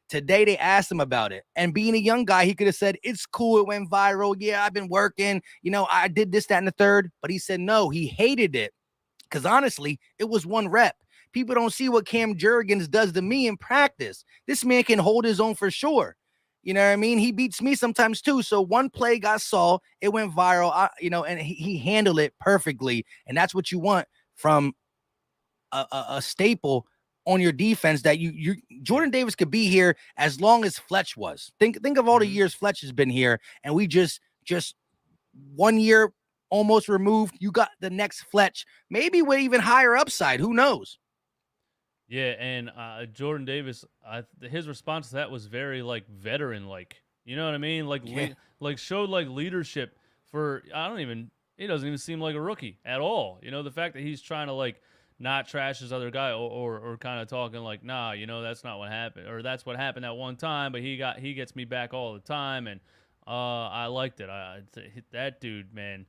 Speaker 1: today they asked him about it. And being a young guy, he could have said, it's cool, it went viral. Yeah, I've been working. I did this, that, and the third. But he said no, he hated it. Because honestly, it was one rep. People don't see what Cam Jurgens does to me in practice. This man can hold his own for sure. You know what I mean? He beats me sometimes too. So one play got saw, it went viral, and he handled it perfectly. And that's what you want from a staple on your defense, that you Jordan Davis could be here as long as Fletch was. Think of all the years Fletch has been here, and we just 1 year almost removed. You got the next Fletch, maybe with even higher upside. Who knows?
Speaker 2: Yeah, and Jordan Davis, his response to that was very like veteran like. You know what I mean? Like like showed like leadership for he doesn't even seem like a rookie at all. You know, the fact that he's trying to like not trash his other guy or kind of talking like, nah, you know, that's not what happened, or that's what happened at one time, but he gets me back all the time, and I liked it. That dude, man.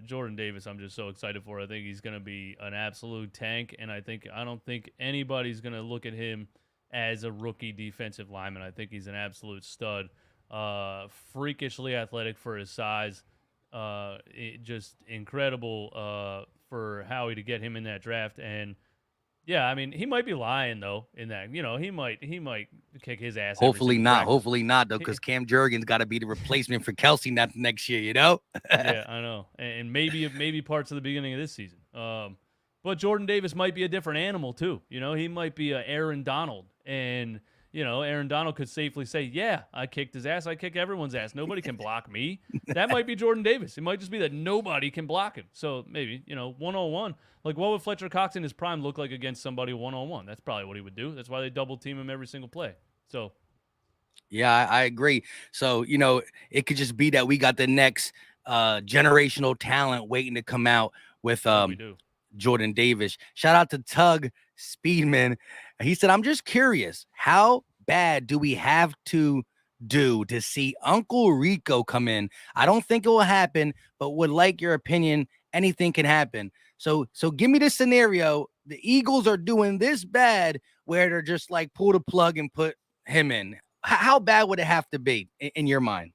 Speaker 2: Jordan Davis, I'm just so excited for. I think he's going to be an absolute tank, and I don't think anybody's going to look at him as a rookie defensive lineman. I think he's an absolute stud, freakishly athletic for his size, just incredible for Howie to get him in that draft. And yeah, I mean, he might be lying though in that. You know, he might kick his ass.
Speaker 1: Hopefully not. Hopefully not though, because Cam Jurgens got to be the replacement for Kelsey next year. You know.
Speaker 2: Yeah, I know, and maybe parts of the beginning of this season. But Jordan Davis might be a different animal too. You know, he might be a Aaron Donald, and you know, Aaron Donald could safely say, "Yeah, I kicked his ass. I kick everyone's ass. Nobody can block me." That might be Jordan Davis. It might just be that nobody can block him. So maybe, you know, 1-on-1. Like, what would Fletcher Cox in his prime look like against somebody 1-on-1? That's probably what he would do. That's why they double team him every single play. So,
Speaker 1: yeah, I agree. So, you know, it could just be that we got the next generational talent waiting to come out with Jordan Davis. Shout out to Tug Speedman. He said, I'm just curious, how bad do we have to do to see Uncle Rico come in? I don't think it will happen, but would like your opinion. Anything can happen. So give me the scenario. The Eagles are doing this bad where they're just like pull the plug and put him in. How bad would it have to be in your mind?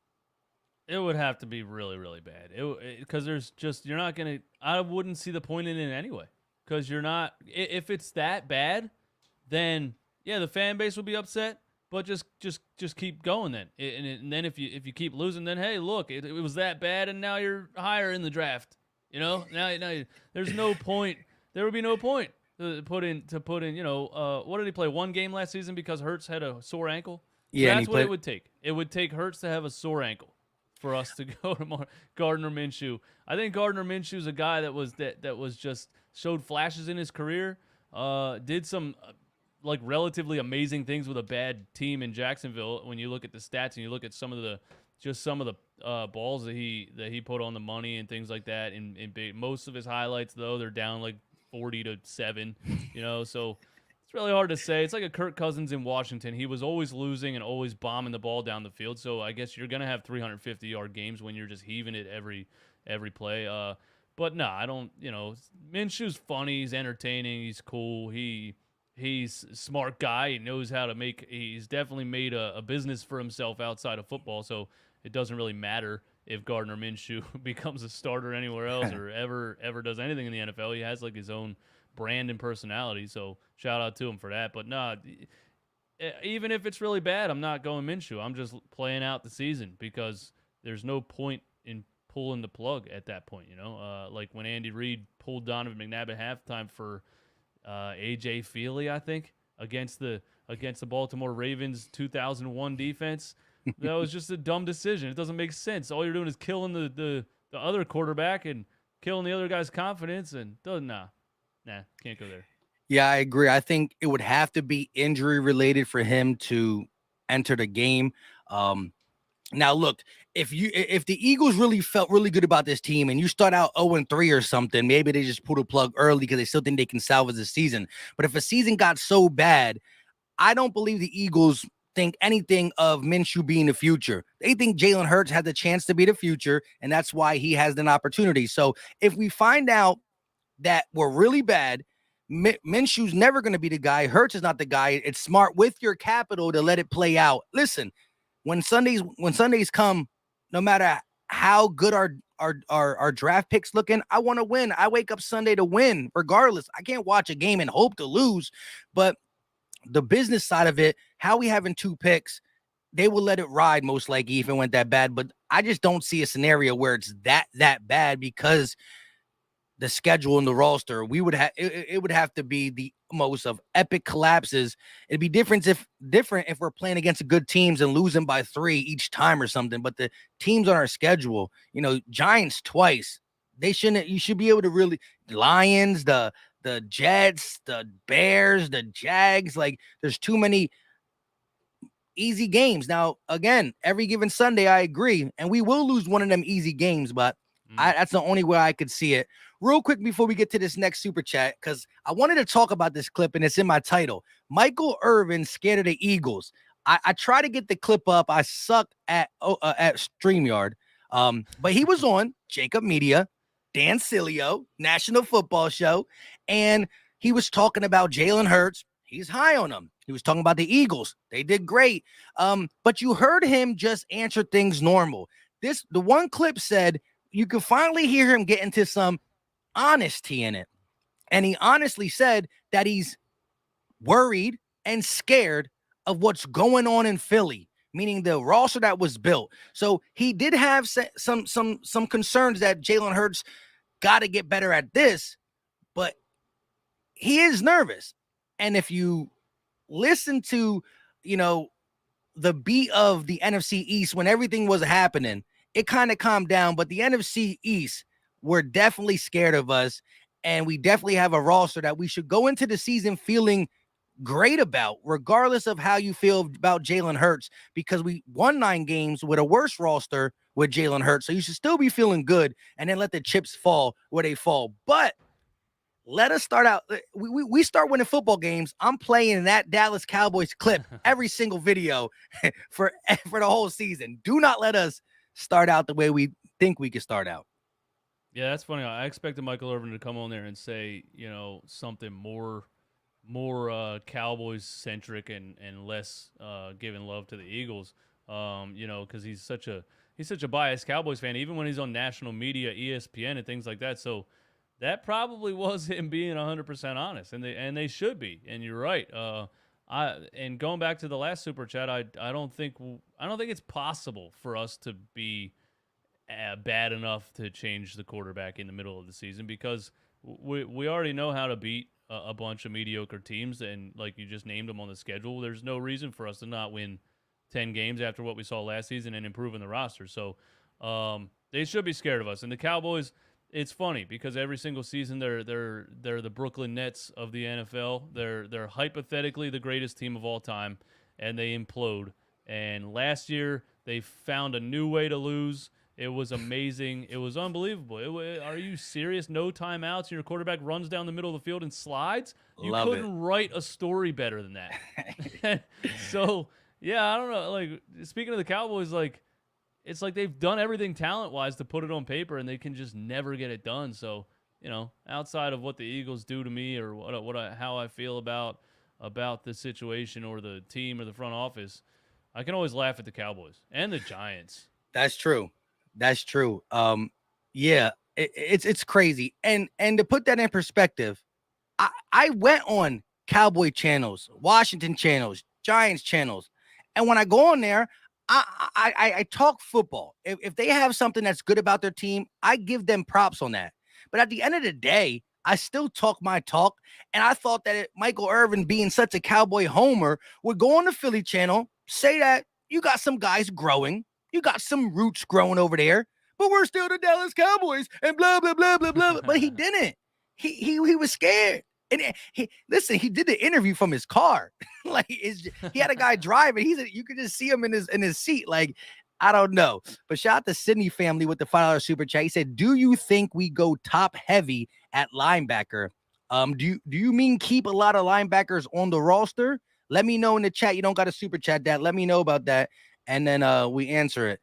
Speaker 2: It would have to be really, really bad. Because you're not going to, I wouldn't see the point in it anyway. Because you're not, if it's that bad, then yeah, the fan base will be upset. But just keep going then. And then if you keep losing, then hey, look, it was that bad, and now you're higher in the draft. You know, now there's no point. There would be no point to put in. You know, what did he play? One game last season because Hurts had a sore ankle.
Speaker 1: Yeah,
Speaker 2: so that's what it would take. It would take Hurts to have a sore ankle for us to go to Gardner Minshew. I think Gardner Minshew's a guy that was just showed flashes in his career. Did some like relatively amazing things with a bad team in Jacksonville. When you look at the stats and you look at some of the balls that he put on the money and things like that. In most of his highlights, though, they're down like 40-7. You know, so it's really hard to say. It's like a Kirk Cousins in Washington. He was always losing and always bombing the ball down the field. So I guess you're gonna have 350-yard games when you're just heaving it every play. But no, I don't. You know, Minshew's funny. He's entertaining. He's cool. He's a smart guy. He knows how to make. He's definitely made a business for himself outside of football. So it doesn't really matter if Gardner Minshew becomes a starter anywhere else or ever does anything in the NFL. He has like his own brand and personality. So shout out to him for that. But no, even if it's really bad, I'm not going Minshew. I'm just playing out the season because there's no point in pulling the plug at that point. You know, like when Andy Reid pulled Donovan McNabb at halftime for AJ Feely, I think, against the Baltimore Ravens 2001 defense. That was just a dumb decision. It doesn't make sense. All you're doing is killing the other quarterback and killing the other guy's confidence, and can't go there.
Speaker 1: Yeah, I agree. I think it would have to be injury related for him to enter the game. Now, look, if the Eagles really felt really good about this team and you start out 0-3 or something, maybe they just pull the plug early because they still think they can salvage the season. But if a season got so bad, I don't believe the Eagles think anything of Minshew being the future. They think Jalen Hurts had the chance to be the future, and that's why he has an opportunity. So if we find out that we're really bad, Minshew's never going to be the guy. Hurts is not the guy. It's smart with your capital to let it play out. Listen, when Sundays come, no matter how good our draft picks looking, I want to win. I wake up Sunday to win, regardless. I can't watch a game and hope to lose. But the business side of it, how we having 2 picks, they will let it ride most likely if it went that bad. But I just don't see a scenario where it's that bad because the schedule and the roster, we would have it would have to be the most of epic collapses. It'd be different if we're playing against good teams and losing by 3 each time or something. But the teams on our schedule, Giants twice. They shouldn't. You should be able to really Lions, the Jets, the Bears, the Jags. Like there's too many easy games. Now, again, every given Sunday, I agree, and we will lose one of them easy games, but that's the only way I could see it. Real quick before we get to this next super chat, because I wanted to talk about this clip, and it's in my title. Michael Irvin scared of the Eagles. I try to get the clip up. I suck at StreamYard, but he was on Jacob Media, Dan Sileo, National Football Show, and he was talking about Jalen Hurts. He's high on them. He was talking about the Eagles. They did great. But you heard him just answer things normal. The one clip said you could finally hear him get into some honesty in it. And he honestly said that he's worried and scared of what's going on in Philly, meaning the roster that was built. So he did have some concerns that Jalen Hurts got to get better at this, but he is nervous. And if you listen to, the beat of the NFC East when everything was happening, it kind of calmed down. But the NFC East were definitely scared of us, and we definitely have a roster that we should go into the season feeling great about, regardless of how you feel about Jalen Hurts, because we won 9 games with a worse roster with Jalen Hurts. So you should still be feeling good, and then let the chips fall where they fall. But let us start out. We start winning football games. I'm playing that Dallas Cowboys clip every single video for the whole season. Do not let us start out the way we think we can start out.
Speaker 2: Yeah, that's funny. I expected Michael Irvin to come on there and say, something more Cowboys centric and less giving love to the Eagles. Because he's such a biased Cowboys fan, even when he's on national media, ESPN and things like that. So that probably was him being 100% honest, and they should be. And you're right. And going back to the last super chat, I don't think it's possible for us to be bad enough to change the quarterback in the middle of the season, because we already know how to beat a bunch of mediocre teams, and like you just named them on the schedule, there's no reason for us to not win 10 games after what we saw last season and improving the roster. So they should be scared of us. And the Cowboys, it's funny because every single season they're the Brooklyn Nets of the NFL. They're hypothetically the greatest team of all time, and they implode. And last year they found a new way to lose. It was amazing. It was unbelievable. Are you serious? No timeouts, and your quarterback runs down the middle of the field and slides? You couldn't write a story better than that. So, yeah, I don't know. Like, speaking of the Cowboys, like, it's like they've done everything talent-wise to put it on paper, and they can just never get it done. So, outside of what the Eagles do to me or how I feel about the situation or the team or the front office, I can always laugh at the Cowboys and the Giants.
Speaker 1: That's true. Yeah, it's crazy. And to put that in perspective, I went on Cowboy channels, Washington channels, Giants channels, and when I go on there, I talk football. If they have something that's good about their team, I give them props on that. But at the end of the day, I still talk my talk, and I thought that Michael Irvin, being such a Cowboy homer, would go on the Philly channel, say that you got some guys growing, you got some roots growing over there, but we're still the Dallas Cowboys and blah, blah, blah, blah, blah. But he didn't. He was scared. And he did the interview from his car. Like he had a guy driving. You could just see him in his seat. Like, I don't know. But shout out to Sydney family with the $5 super chat. He said, "Do you think we go top heavy at linebacker? Do you mean keep a lot of linebackers on the roster? Let me know in the chat. You don't got to super chat that. Let me know about that, and then we answer it."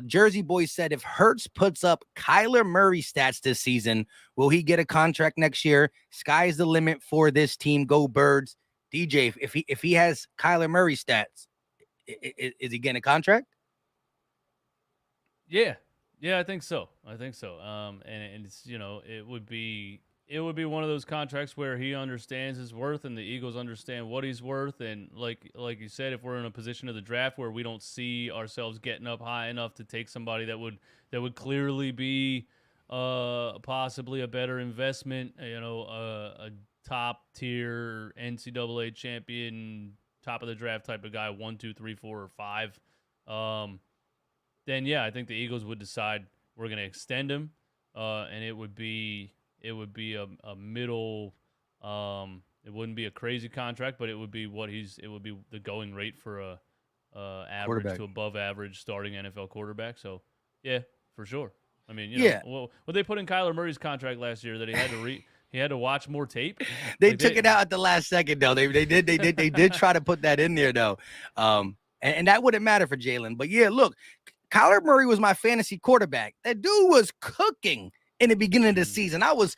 Speaker 1: Jersey Boy said, if Hurts puts up Kyler Murray stats this season, will he get a contract next year? Sky's the limit for this team. Go Birds. DJ, if he has Kyler Murray stats, is he getting a contract?
Speaker 2: Yeah, I think so. And it's it would be it would be one of those contracts where he understands his worth and the Eagles understand what he's worth. And like you said, if we're in a position of the draft where we don't see ourselves getting up high enough to take somebody that would clearly be possibly a better investment, a top tier NCAA champion, top of the draft type of guy, 1, 2, 3, 4, or 5, then yeah, I think the Eagles would decide we're going to extend him, and it would be a middle. It wouldn't be a crazy contract, but it would be the going rate for a average to above average starting NFL quarterback. So yeah, for sure. I mean, what they put in Kyler Murray's contract last year that he had to he had to watch more tape.
Speaker 1: They took it out at the last second though. They did try to put that in there though. And that wouldn't matter for Jalen. But yeah, look, Kyler Murray was my fantasy quarterback. That dude was cooking in the beginning of the season. I was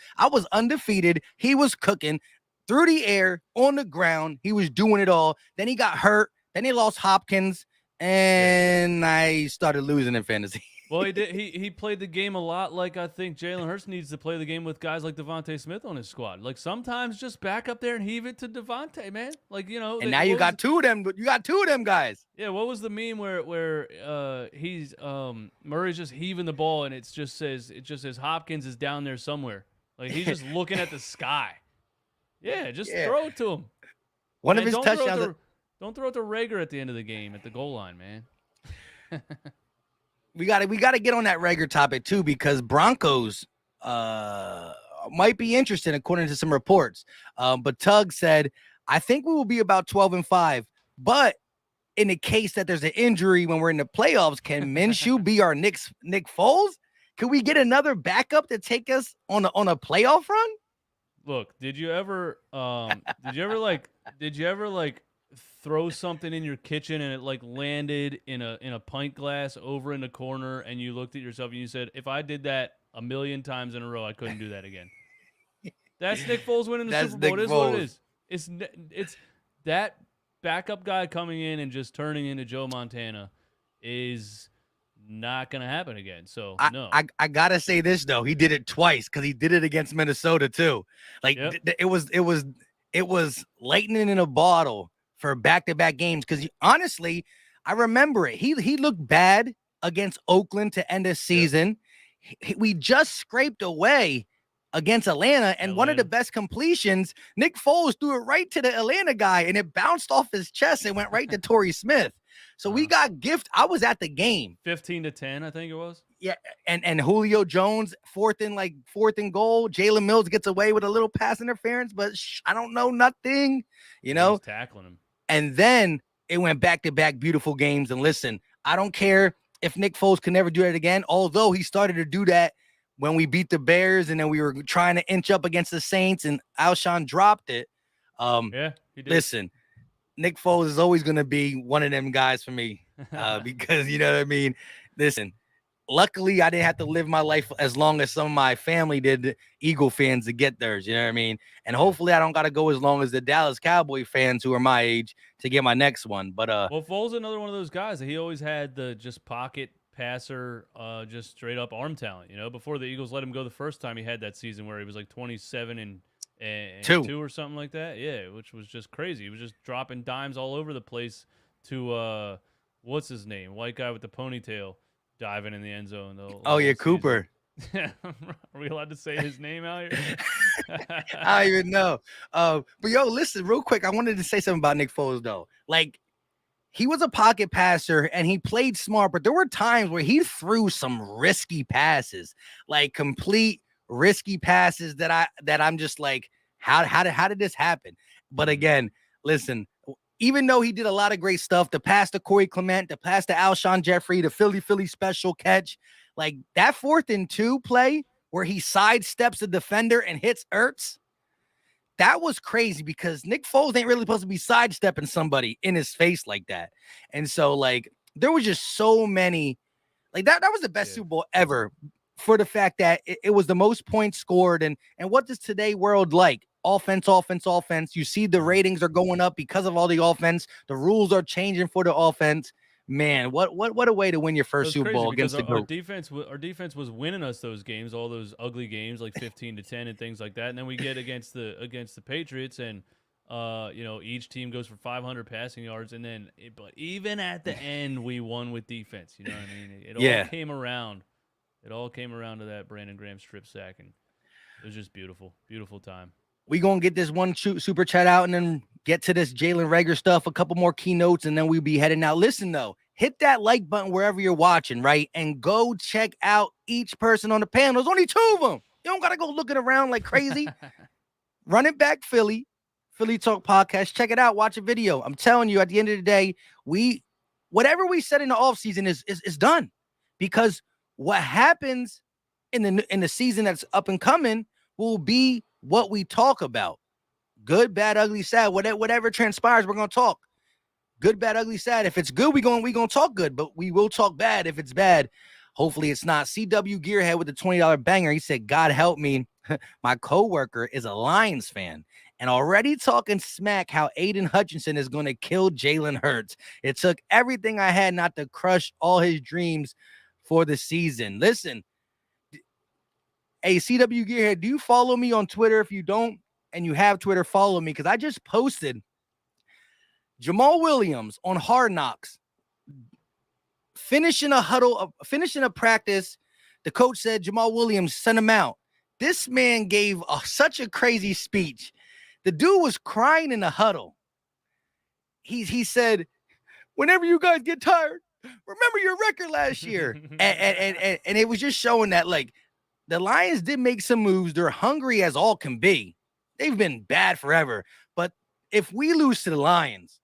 Speaker 1: undefeated. He was cooking through the air, on the ground. He was doing it all. Then he got hurt. Then he lost Hopkins, and I started losing in fantasy.
Speaker 2: Well, he did. He played the game a lot like I think Jalen Hurts needs to play the game with guys like Devonta Smith on his squad. Like sometimes just back up there and heave it to Devonta, man. Like
Speaker 1: And now you got two of them. You got two of them guys.
Speaker 2: Yeah. What was the meme where he's Murray's just heaving the ball and it just says Hopkins is down there somewhere. Like he's just looking at the sky. Yeah, just throw it to him.
Speaker 1: One of his touchdowns.
Speaker 2: Don't throw it to Reagor at the end of the game at the goal line, man.
Speaker 1: We got to get on that Reagor topic too, because Broncos might be interested according to some reports. But Tug said, I think we will be about 12-5, but in the case that there's an injury when we're in the playoffs, can Minshew be our Nick Foles? Can we get another backup to take us on a playoff run?
Speaker 2: Look, did you ever throw something in your kitchen and it like landed in a pint glass over in the corner and you looked at yourself and you said, if I did that 1,000,000 times in a row, I couldn't do that again? That's Nick Foles winning the Super Bowl. It is what it is. It's that backup guy coming in and just turning into Joe Montana is not going to happen again. So no.
Speaker 1: I got to say this though. He did it twice because he did it against Minnesota too. Like it was lightning in a bottle for back-to-back games. Because honestly, I remember it. He looked bad against Oakland to end the season. We just scraped away against Atlanta, and one of the best completions, Nick Foles threw it right to the Atlanta guy, and it bounced off his chest and went right to Torrey Smith. So we got gift. I was at the game.
Speaker 2: 15-10, I think it was.
Speaker 1: Yeah, and Julio Jones, fourth and goal. Jalen Mills gets away with a little pass interference, but I don't know nothing,
Speaker 2: He's tackling him.
Speaker 1: And then it went back-to-back beautiful games. And listen, I don't care if Nick Foles can never do that again, although he started to do that when we beat the Bears and then we were trying to inch up against the Saints and Alshon dropped it.
Speaker 2: He did.
Speaker 1: Listen, Nick Foles is always going to be one of them guys for me because, you know what I mean? Listen, luckily I didn't have to live my life as long as some of my family did, Eagle fans, to get theirs, you know what I mean? And hopefully I don't got to go as long as the Dallas Cowboy fans who are my age to get my next one. But
Speaker 2: well, Foles is another one of those guys that he always had the just pocket passer, just straight up arm talent. Before the Eagles let him go the first time, he had that season where he was like 27 and 2 or something like that. Yeah, which was just crazy. He was just dropping dimes all over the place to what's his name, white guy with the ponytail, diving in the end zone though.
Speaker 1: Oh yeah, Cooper.
Speaker 2: Are we allowed to say his name out here?
Speaker 1: I don't even know. But yo, listen, real quick. I wanted to say something about Nick Foles though. Like, he was a pocket passer and he played smart, but there were times where he threw some risky passes, like complete risky passes that I'm just like, how did this happen? But again, listen, even though he did a lot of great stuff, the pass to Corey Clement, the pass to Alshon Jeffrey, the Philly special catch, like that 4th and 2 play where he sidesteps a defender and hits Ertz, that was crazy because Nick Foles ain't really supposed to be sidestepping somebody in his face like that. And so, like, there was just so many, like that was the best Super Bowl ever for the fact that it was the most points scored. And what does today world like? Offense. You see the ratings are going up because of all the offense. The rules are changing for the offense. Man, what a way to win your
Speaker 2: It
Speaker 1: first
Speaker 2: was
Speaker 1: Super
Speaker 2: crazy
Speaker 1: Bowl
Speaker 2: because
Speaker 1: against the GOAT.
Speaker 2: our defense was winning us those games, all those ugly games like 15-10 and things like that. And then we get against the Patriots, and each team goes for 500 passing yards, and then but even at the end we won with defense. You know what I mean? It all
Speaker 1: Yeah.
Speaker 2: came around. It all came around to that Brandon Graham strip sack, and it was just beautiful, beautiful time.
Speaker 1: We gonna get this one super chat out and then get to this Jalen Reagor stuff, a couple more keynotes, and then we'll be heading out. Listen though, hit that like button wherever you're watching, right? And go check out each person on the panel. There's only 2 of them. You don't gotta go looking around like crazy. Run it back, Philly Talk Podcast. Check it out. Watch a video. I'm telling you, at the end of the day, whatever we said in the offseason is done. Because what happens in the season that's up and coming will be what we talk about. Good, bad, ugly, sad. Whatever transpires, we're gonna talk. Good, bad, ugly, sad. If it's good, we gonna talk good, but we will talk bad if it's bad. Hopefully it's not. CW Gearhead with the $20 banger. He said, God help me. My coworker is a Lions fan and already talking smack how Aiden Hutchinson is going to kill Jalen Hurts. It took everything I had not to crush all his dreams for the season. Listen, hey, CW Gearhead, do you follow me on Twitter? If you don't and you have Twitter, follow me because I just posted Jamal Williams on Hard Knocks finishing a practice. The coach said, Jamal Williams, send him out. This man gave such a crazy speech. The dude was crying in the huddle. He said, whenever you guys get tired, remember your record last year. and it was just showing that, like, the Lions did make some moves. They're hungry as all can be. They've been bad forever. But if we lose to the Lions,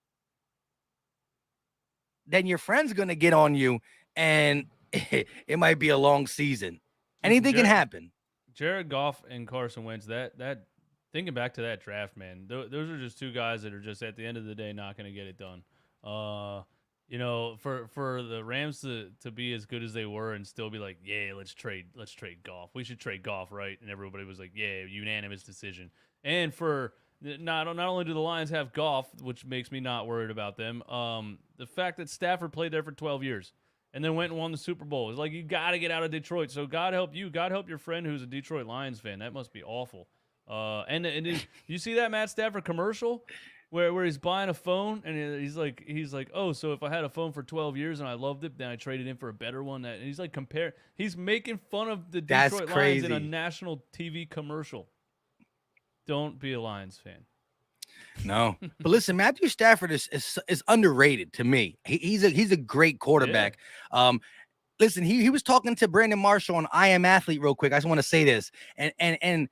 Speaker 1: then your friend's going to get on you, and it might be a long season. Anything can happen.
Speaker 2: Jared Goff and Carson Wentz, that thinking back to that draft, man, those are just 2 guys that are just at the end of the day not going to get it done. For the Rams to be as good as they were and still be like, yeah, let's trade Goff. We should trade Goff, right? And everybody was like, yeah, unanimous decision. And for not only do the Lions have Goff, which makes me not worried about them, the fact that Stafford played there for 12 years. And then went and won the Super Bowl. It's like, you got to get out of Detroit. So God help you. God help your friend who's a Detroit Lions fan. That must be awful. And you see that Matt Stafford commercial where he's buying a phone and he's like, oh, so if I had a phone for 12 years and I loved it, then I traded in for a better one. And he's like he's making fun of the Detroit Lions in a national TV commercial. Don't be a Lions fan.
Speaker 1: No, but listen, Matthew Stafford is underrated to me. He's a great quarterback. Yeah. Listen, he was talking to Brandon Marshall on I Am Athlete real quick. I just want to say this, and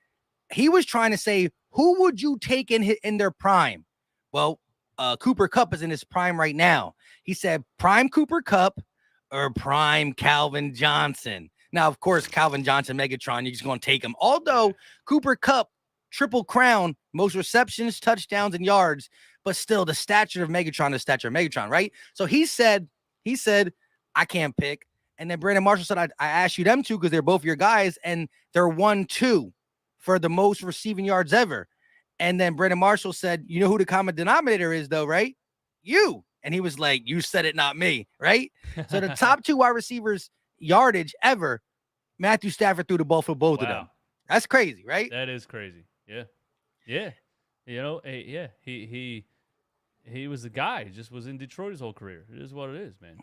Speaker 1: he was trying to say, who would you take in their prime? Well, Cooper Kupp is in his prime right now. He said prime Cooper Kupp or prime Calvin Johnson. Now, of course, Calvin Johnson, Megatron, you're just going to take him. Although Cooper Kupp, Triple Crown, most receptions, touchdowns, and yards, but still the stature of Megatron is stature of Megatron, right? So he said, I can't pick. And then Brandon Marshall said, I asked you them 2 because they're both your guys, and they're 1-2 for the most receiving yards ever. And then Brandon Marshall said, you know who the common denominator is, though, right? You. And he was like, you said it, not me, right? So the top 2 wide receivers yardage ever, Matthew Stafford threw the ball for both of them. That's crazy, right?
Speaker 2: That is crazy. Yeah. He was the guy. He just was in Detroit his whole career. It is what it is, man.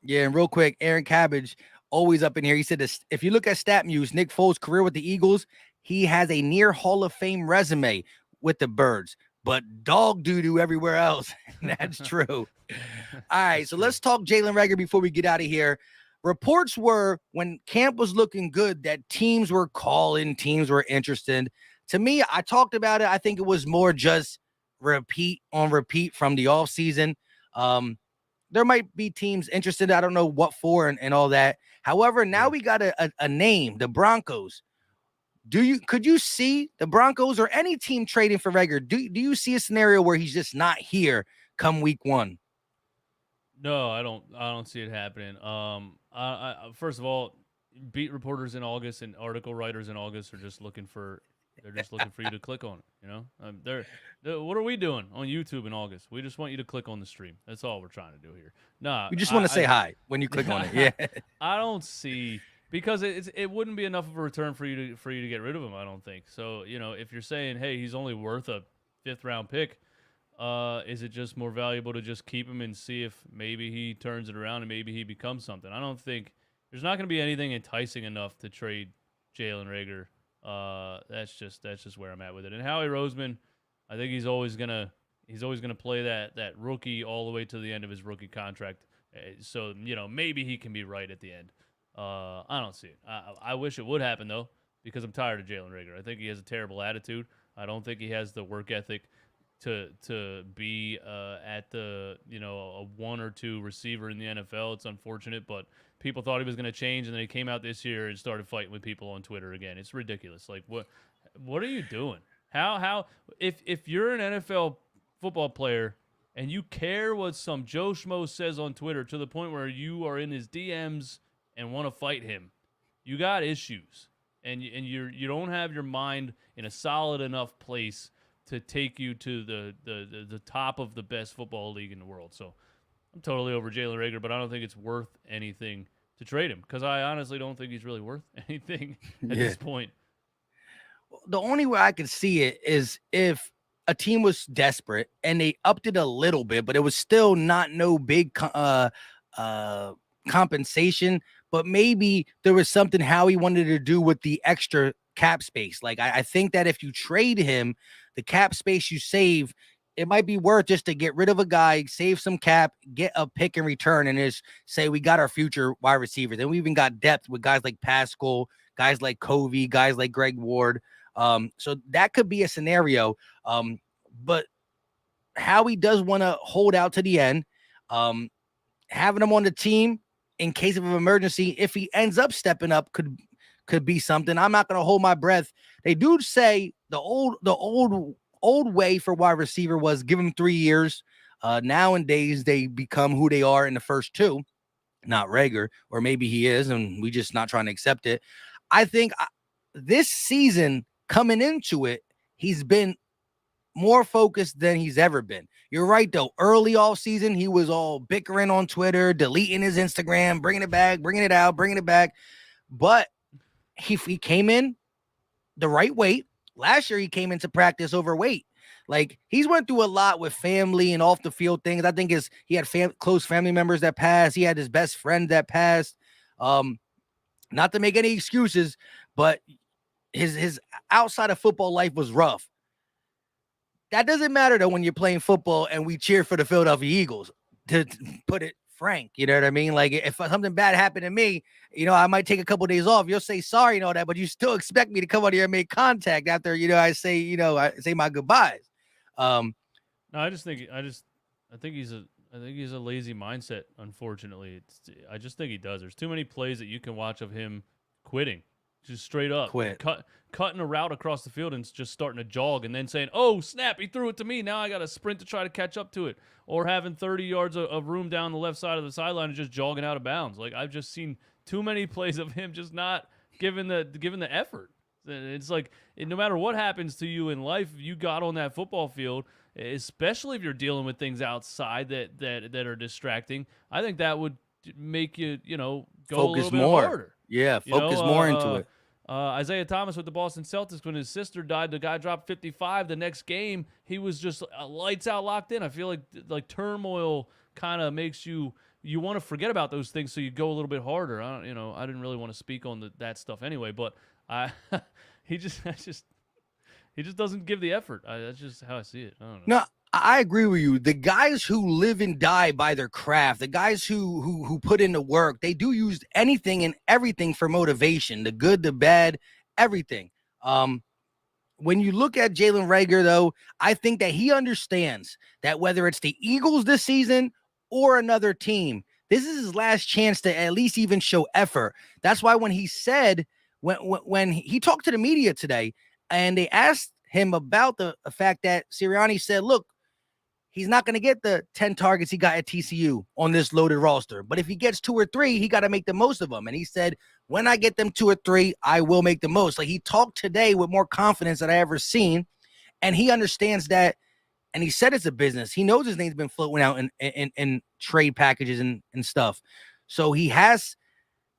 Speaker 1: Yeah, and real quick, Aaron Cabbage, always up in here. He said this, if you look at StatMuse, Nick Foles' career with the Eagles, he has a near Hall of Fame resume with the Birds, but dog doo-doo everywhere else. That's true. All right, so let's talk Jalen Reagor before we get out of here. Reports were, when camp was looking good, that teams were calling, teams were interested. To me, I talked about it. I think it was more just repeat from the offseason. There might be teams interested. I don't know what for and all that. However, now we got a name, the Broncos. Could you see the Broncos or any team trading for Reagor? Do you see a scenario where he's just not here come week 1?
Speaker 2: No, I don't see it happening. First of all, beat reporters in August and article writers in August are just looking for They're just looking for you to click on it. What are we doing on YouTube in August? We just want you to click on the stream. That's all we're trying to do here. Nah,
Speaker 1: You just want to say hi when you click on it. Yeah.
Speaker 2: I don't see, because it wouldn't be enough of a return for you to get rid of him. I don't think so. If you're saying, hey, he's only worth a 5th round pick, is it just more valuable to just keep him and see if maybe he turns it around and maybe he becomes something? I don't think there's not going to be anything enticing enough to trade Jalen Reagor. That's just where I'm at with it. And Howie Roseman, I think he's always gonna play that rookie all the way to the end of his rookie contract. So maybe he can be right at the end. I don't see it. I wish it would happen though, because I'm tired of Jalen Reagor. I think he has a terrible attitude. I don't think he has the work ethic to be at the a 1 or 2 receiver in the NFL. It's unfortunate, but people thought he was going to change, and then he came out this year and started fighting with people on Twitter again. It's ridiculous. Like, what are you doing? How if you're an NFL football player and you care what some Joe Schmo says on Twitter to the point where you are in his DMs and want to fight him, you got issues, and you don't have your mind in a solid enough place to take you to the top of the best football league in the world. So I'm totally over Jalen Reagor, but I don't think it's worth anything to trade him, because I honestly don't think he's really worth anything at this point.
Speaker 1: The only way I could see it is if a team was desperate and they upped it a little bit, but it was still not no big compensation, but maybe there was something how he wanted to do with the extra cap space. Like I think that if you trade him, the cap space you save, it might be worth just to get rid of a guy, save some cap, get a pick in return, and just say we got our future wide receivers. And we even got depth with guys like Pascal, guys like Covey, guys like Greg Ward. So that could be a scenario. But Howie does want to hold out to the end. Having him on the team in case of an emergency, if he ends up stepping up, could be something. I'm not going to hold my breath. They do say the old way for wide receiver was give him 3 years. Nowadays they become who they are in the first 2, not Reagor, or maybe he is, and we just not trying to accept it. I think this season coming into it, he's been more focused than he's ever been. You're right, though. Early off season, he was all bickering on Twitter, deleting his Instagram, bringing it back, bringing it out, bringing it back. But he came in the right weight. Last year, he came into practice overweight. Like, he's went through a lot with family and off the field things. I think he had close family members that passed. He had his best friend that passed. Not to make any excuses, but his outside of football life was rough. That doesn't matter, though, when you're playing football and we cheer for the Philadelphia Eagles, to put it frank. You know what I mean? Like, if something bad happened to me, I might take a couple of days off. You'll say sorry and all that, but you still expect me to come out here and make contact after, I say my goodbyes.
Speaker 2: No, I think he's a lazy mindset. Unfortunately, I just think he does. There's too many plays that you can watch of him quitting, just straight up cutting a route across the field and just starting to jog, and then saying, "Oh snap, he threw it to me. Now I got to sprint to try to catch up to it," or having 30 yards of room down the left side of the sideline and just jogging out of bounds. Like, I've just seen too many plays of him just not giving the effort. It's like, no matter what happens to you in life, if you got on that football field, especially if you're dealing with things outside that are distracting, I think that would make you, go
Speaker 1: focus
Speaker 2: a little bit
Speaker 1: more.
Speaker 2: harder.
Speaker 1: Yeah, focus more into it.
Speaker 2: Isaiah Thomas with the Boston Celtics, when his sister died, the guy dropped 55. The next game, he was just lights out, locked in. I feel like turmoil kind of makes you want to forget about those things, so you go a little bit harder. I didn't really want to speak on that stuff anyway, but he just doesn't give the effort. That's just how I see it. I don't know.
Speaker 1: No, I agree with you. The guys who live and die by their craft, the guys who put in the work, they do use anything and everything for motivation, the good, the bad, everything. When you look at Jalen Reagor, though, I think that he understands that whether it's the Eagles this season or another team, this is his last chance to at least even show effort. That's why when he said, when he talked to the media today and they asked him about the fact that Sirianni said, look, he's not going to get the 10 targets he got at TCU on this loaded roster. But if he gets 2 or 3, he got to make the most of them. And he said, when I get them 2 or 3, I will make the most. Like, he talked today with more confidence than I ever seen. And he understands that. And he said it's a business. He knows his name's been floating out in trade packages and stuff. So he has,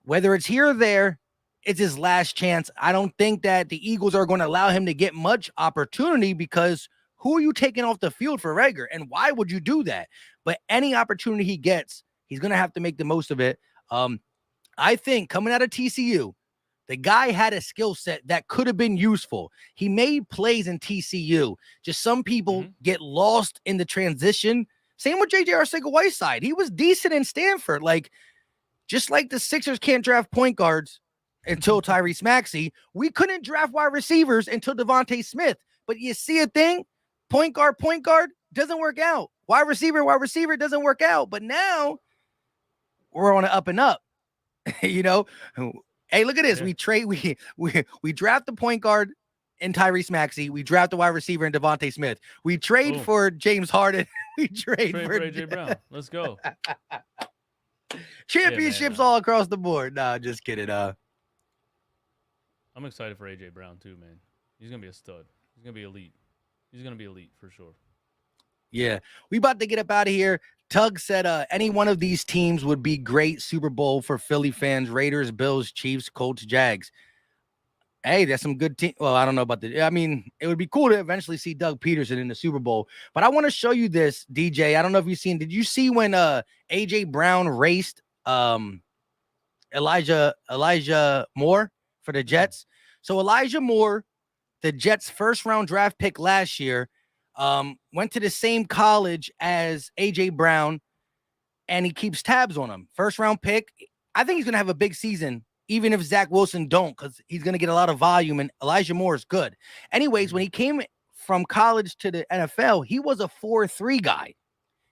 Speaker 1: whether it's here or there, it's his last chance. I don't think that the Eagles are going to allow him to get much opportunity, because who are you taking off the field for Reagor? And why would you do that? But any opportunity he gets, he's going to have to make the most of it. I think coming out of TCU, the guy had a skill set that could have been useful. He made plays in TCU. Just some people get lost in the transition. Same with J.J. Arcega-Whiteside. He was decent in Stanford. Like, just like the Sixers can't draft point guards until Tyrese Maxey, we couldn't draft wide receivers until Devonta Smith. But you see a thing, point guard, doesn't work out. Wide receiver, doesn't work out. But now we're on an up and up. You know, hey, look at this. Yeah. We draft the point guard in Tyrese Maxey. We draft the wide receiver in Devonta Smith. We trade for James Harden. We trade for
Speaker 2: AJ Brown. Let's go.
Speaker 1: Championships all across the board. Nah, just kidding.
Speaker 2: I'm excited for AJ Brown too, man. He's gonna be a stud. He's gonna be elite. He's gonna be elite for sure.
Speaker 1: Yeah, we about to get up out of here. Tug said any one of these teams would be great Super Bowl for Philly fans: Raiders, Bills, Chiefs, Colts, Jags. Hey, that's some good team. Well, I don't know about I mean, it would be cool to eventually see Doug Peterson in the Super Bowl. But I want to show you this, DJ. I don't know if you've seen. Did you see when AJ Brown raced Elijah Moore for the Jets? So Elijah Moore, the Jets' first-round draft pick last year, went to the same college as AJ Brown, and he keeps tabs on him. First-round pick. I think he's going to have a big season, even if Zach Wilson don't, because he's going to get a lot of volume, and Elijah Moore is good. Anyways, when he came from college to the NFL, he was a 4.3 guy.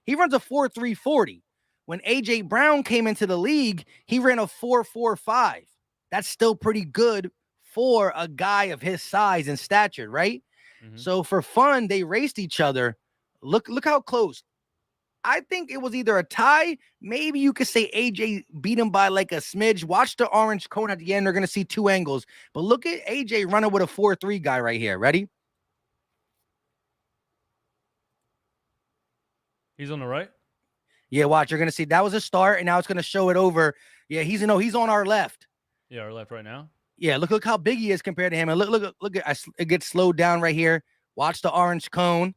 Speaker 1: He runs a 4.3 40. When AJ Brown came into the league, he ran a 4.45. That's still pretty good for a guy of his size and stature, right? So for fun, they raced each other. Look how close. I think it was either a tie. Maybe you could say AJ beat him by like a smidge. Watch the orange cone at the end. They're going to see 2 angles. But look at AJ running with a 4.3 guy right here. Ready?
Speaker 2: He's on the right?
Speaker 1: Yeah, watch. You're going to see that was a start, and now it's going to show it over. Yeah, he's on our left.
Speaker 2: Yeah, our left right now.
Speaker 1: Yeah, look how big he is compared to him. And look at it gets slowed down right here. Watch the orange cone.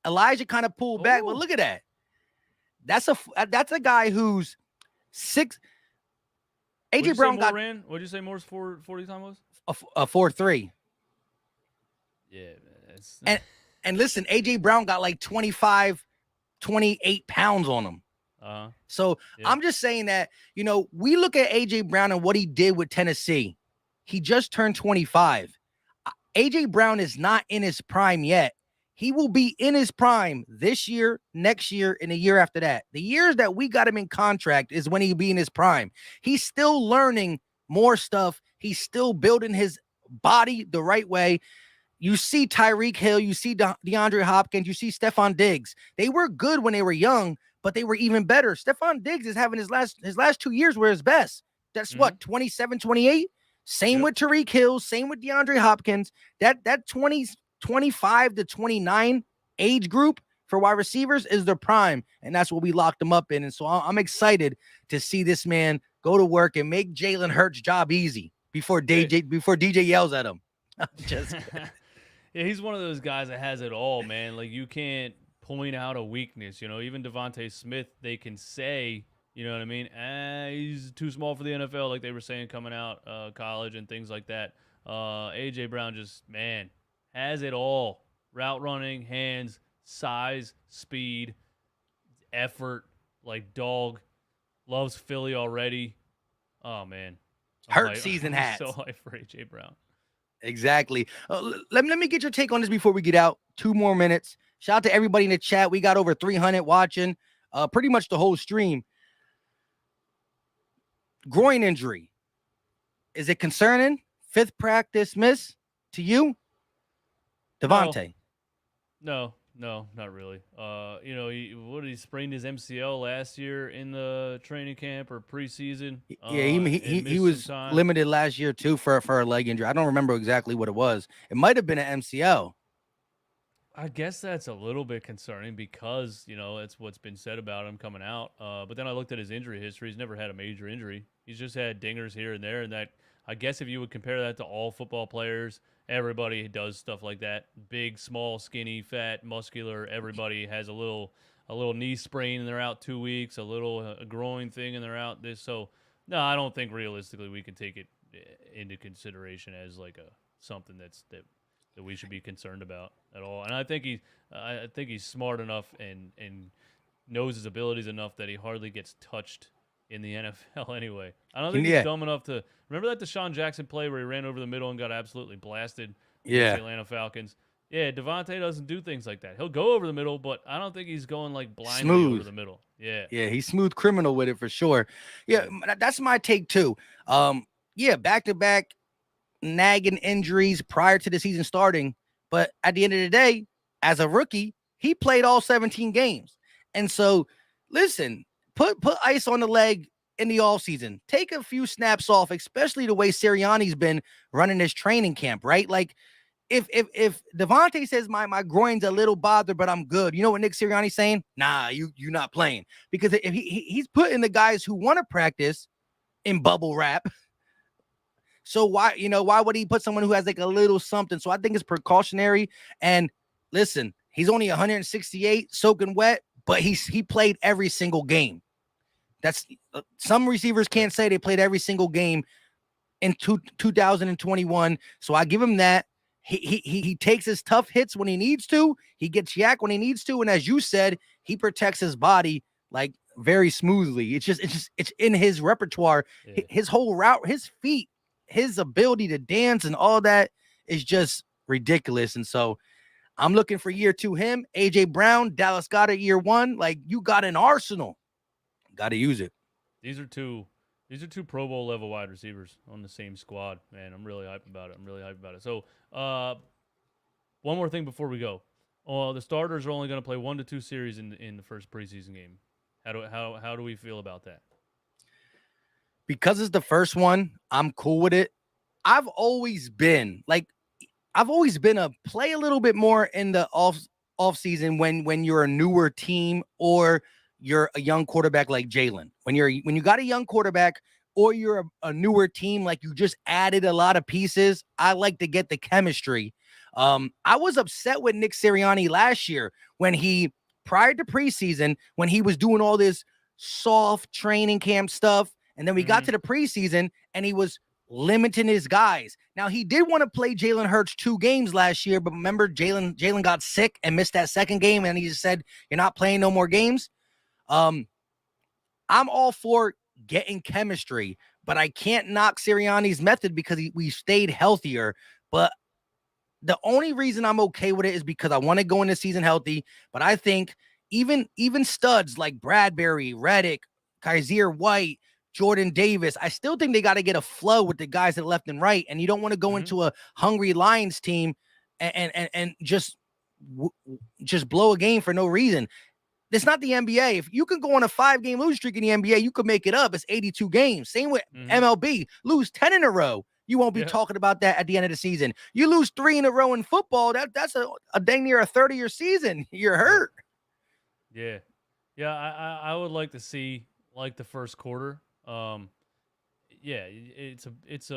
Speaker 1: Elijah kind of pulled back, but look at that. That's a guy who's 6. AJ Brown got
Speaker 2: ran. What did you say Moore's 4.40 time was?
Speaker 1: A 4.3.
Speaker 2: Yeah, man.
Speaker 1: And listen, AJ Brown got like 25, 28 pounds on him. So yeah. I'm just saying that, we look at AJ Brown and what he did with Tennessee. He just turned 25. AJ Brown is not in his prime yet. He will be in his prime this year, next year, and the year after that. The years that we got him in contract is when he'll be in his prime. He's still learning more stuff. He's still building his body the right way. You see Tyreek Hill, you see DeAndre Hopkins, you see Stephon Diggs. They were good when they were young, but they were even better. Stephon Diggs is having his last 2 years were his best. That's what, 27, 28? Same with Tyreek Hill, same with DeAndre Hopkins. That 25 to 29 age group for wide receivers is their prime, and that's what we locked them up in. And so I'm excited to see this man go to work and make Jalen Hurts' job easy before DJ yells at him. Just
Speaker 2: yeah, he's one of those guys that has it all, man. Like, you can't point out a weakness. Even Devonta Smith, they can say, you know what I mean? He's too small for the NFL, like they were saying coming out college and things like that. AJ Brown just, man, has it all. Route running, hands, size, speed, effort, like dog. Loves Philly already. Oh, man.
Speaker 1: Hurt season hats.
Speaker 2: So hyped for AJ Brown.
Speaker 1: Exactly. Let me get your take on this before we get out. 2 more minutes. Shout out to everybody in the chat. We got over 300 watching pretty much the whole stream. Groin injury. Is it concerning? 5th practice miss to you? Devontae.
Speaker 2: No, No, not really. He sprained his MCL last year in the training camp or preseason.
Speaker 1: Yeah,
Speaker 2: And
Speaker 1: he
Speaker 2: missed some
Speaker 1: was
Speaker 2: time.
Speaker 1: limited last year too for a leg injury. I don't remember exactly what it was. It might have been an MCL.
Speaker 2: I guess that's a little bit concerning because, it's what's been said about him coming out. But then I looked at his injury history. He's never had a major injury. He's just had dingers here and there. And that, I guess if you would compare that to all football players, everybody does stuff like that. Big, small, skinny, fat, muscular. Everybody has a little knee sprain and they're out 2 weeks, a little groin thing and they're out this. So, no, I don't think realistically we can take it into consideration as like something that we should be concerned about at all. And I think he's smart enough and knows his abilities enough that he hardly gets touched in the NFL anyway. I don't think he's
Speaker 1: Yeah,
Speaker 2: dumb enough to remember that Deshaun Jackson play where he ran over the middle and got absolutely blasted against the
Speaker 1: yeah,
Speaker 2: Atlanta Falcons. Yeah, Devontae doesn't do things like that. He'll go over the middle, but I don't think he's going like blindly over
Speaker 1: smooth.
Speaker 2: the middle. Yeah.
Speaker 1: Yeah, he's smooth criminal with it for sure. Yeah,
Speaker 2: Yeah.
Speaker 1: that's my take too. Yeah, back to back nagging injuries prior to the season starting. But at the end of the day, as a rookie, he played all 17 games. And so, listen, put ice on the leg in the offseason. Take a few snaps off, especially the way Sirianni's been running his training camp, right? Like, if Devontae says my groin's a little bothered, but I'm good, you know what Nick Sirianni's saying? Nah, you're not playing. Because if he's putting the guys who want to practice in bubble wrap, so why would he put someone who has like a little something? So I think it's precautionary. And listen, he's only 168 soaking wet, but he played every single game. That's some receivers can't say they played every single game in 2021. So I give him that. He takes his tough hits when he needs to. He gets yak when he needs to. And as you said, he protects his body like very smoothly. It's in his repertoire.
Speaker 2: Yeah.
Speaker 1: His whole route, his feet, his ability to dance and all that is just ridiculous. And so I'm looking for year two him, AJ Brown, Dallas Goedert year one. Like, you got an arsenal. Got to use it.
Speaker 2: These are two Pro Bowl level wide receivers on the same squad. Man, I'm really hyped about it. So, one more thing before we go. The starters are only going to play 1 to 2 series in the first preseason game. How do we feel about that?
Speaker 1: Because it's the first one, I'm cool with it. I've always been a play a little bit more in the off season when you're a newer team or you're a young quarterback like Jalen. When you got a young quarterback or you're a newer team, like you just added a lot of pieces, I like to get the chemistry. I was upset with Nick Sirianni last year when prior to preseason, when he was doing all this soft training camp stuff. And then we got to the preseason and he was limiting his guys. Now, he did want to play Jalen Hurts 2 games last year, but remember, Jalen got sick and missed that second game, and he just said, you're not playing no more games. I'm all for getting chemistry, but I can't knock Sirianni's method because we stayed healthier. But the only reason I'm okay with it is because I want to go into season healthy. But I think even studs like Bradbury, Reddick, Kaiser White, Jordan Davis, I still think they got to get a flow with the guys that left and right. And you don't want to go into a hungry Lions team and just blow a game for no reason. It's not the NBA. If you can go on a 5-game losing streak in the NBA, you could make it up. It's 82 games. Same with MLB. Lose 10 in a row. You won't be talking about that at the end of the season. You lose 3 in a row in football. That's a dang near a 30-year season. You're hurt.
Speaker 2: Yeah. Yeah, I would like to see like the first quarter. Yeah, it's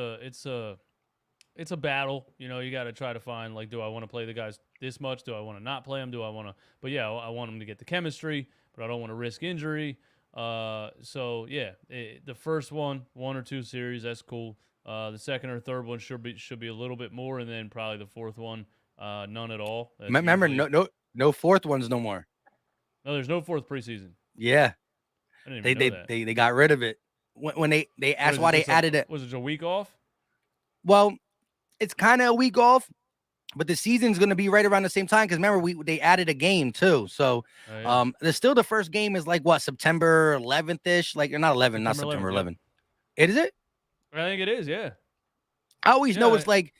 Speaker 2: a battle. You got to try to find, like, do I want to play the guys this much? Do I want to not play them? Do I want to? But yeah, I want them to get the chemistry, but I don't want to risk injury. So yeah, the first one or 2 series, that's cool. The second or third one should be a little bit more, and then probably the fourth one, none at all. That's
Speaker 1: Remember,
Speaker 2: usually...
Speaker 1: no fourth ones no more.
Speaker 2: No, there's no fourth preseason.
Speaker 1: Yeah,
Speaker 2: I didn't even know that.
Speaker 1: They got rid of it when they asked why they added it.
Speaker 2: Was it a week off?
Speaker 1: Well, it's kind of a week off, but the season's going to be right around the same time because remember they added a game too. So there's still the first game is like what, September 11th ish, like, or not 11, not September 11th. Yeah. Is it?
Speaker 2: I think it is. Yeah.
Speaker 1: I always know it's like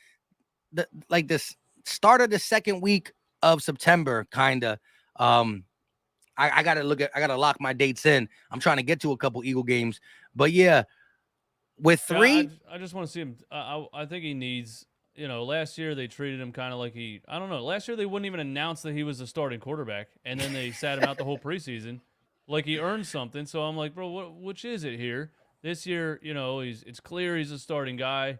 Speaker 1: this start of the second week of September, kinda. I gotta lock my dates in. I'm trying to get to a couple Eagle games, but yeah, with three,
Speaker 2: I just want to see him. I think he needs. Last year they treated him kind of like I don't know. Last year they wouldn't even announce that he was the starting quarterback, and then they sat him out the whole preseason, like he earned something. So I'm like, bro, which is it here? This year, it's clear he's a starting guy.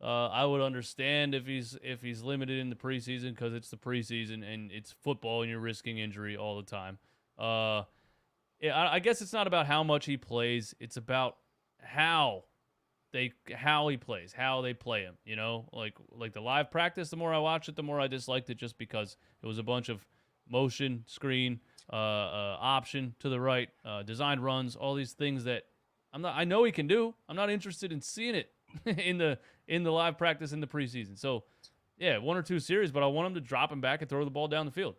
Speaker 2: I would understand if he's limited in the preseason because it's the preseason and it's football and you're risking injury all the time. Yeah, I guess it's not about how much he plays; it's about how he plays, how they play him. Like the live practice. The more I watched it, the more I disliked it, just because it was a bunch of motion, screen, option to the right, designed runs, all these things that I know he can do. I'm not interested in seeing it in the live practice in the preseason. So, yeah, 1 or 2 series, but I want him to drop him back and throw the ball down the field.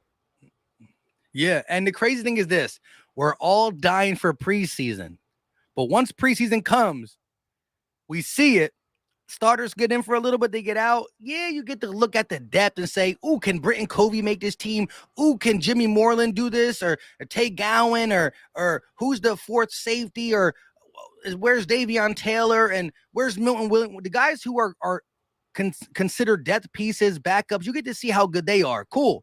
Speaker 1: Yeah, and the crazy thing is this: we're all dying for preseason, but once preseason comes, we see it. Starters get in for a little bit, they get out. Yeah, you get to look at the depth and say, "Ooh, can Britton Covey make this team? Ooh, can Jimmy Moreland do this? Or Tay Gowan? Or who's the fourth safety? Or where's Davion Taylor? And where's Milton Williams? The guys who are considered depth pieces, backups. You get to see how good they are. Cool.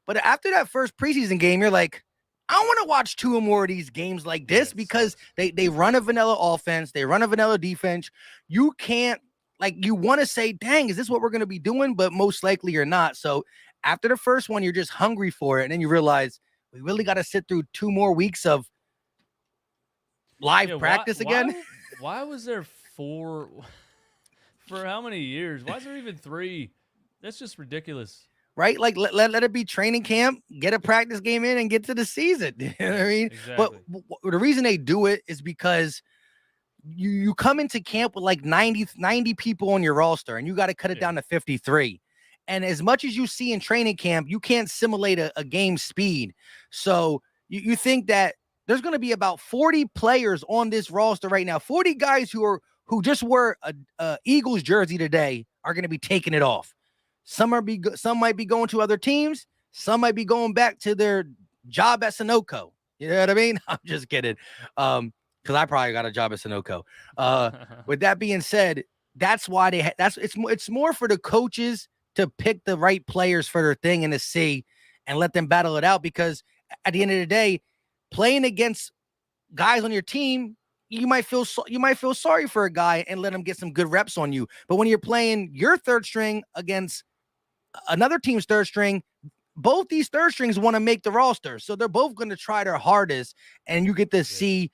Speaker 1: But after that first preseason game, you're like, I don't want to watch 2 or more of these games like this because they run a vanilla offense. They run a vanilla defense. You can't, you want to say, dang, is this what we're going to be doing? But most likely you're not. So after the first one, you're just hungry for it. And then you realize we really got to sit through 2 more weeks of live practice again.
Speaker 2: Why was there 4 for how many years? Why is there even 3? That's just ridiculous.
Speaker 1: Right? Like, let it be training camp, get a practice game in, and get to the season. You know what I mean?
Speaker 2: Exactly.
Speaker 1: But the reason they do it is because you come into camp with like 90 people on your roster, and you got to cut it down to 53. And as much as you see in training camp, you can't simulate a game speed. So you think that there's going to be about 40 players on this roster right now, 40 guys who just wore a Eagles jersey today are going to be taking it off. Some might be going to other teams. Some might be going back to their job at Sunoco. You know what I mean? I'm just kidding. Because I probably got a job at Sunoco. With that being said, that's why it's more for the coaches to pick the right players for their thing and to see and let them battle it out. Because at the end of the day, playing against guys on your team, you might feel sorry for a guy and let him get some good reps on you. But when you're playing your third string against another team's third string, both these third strings want to make the roster. So they're both going to try their hardest, and you get to see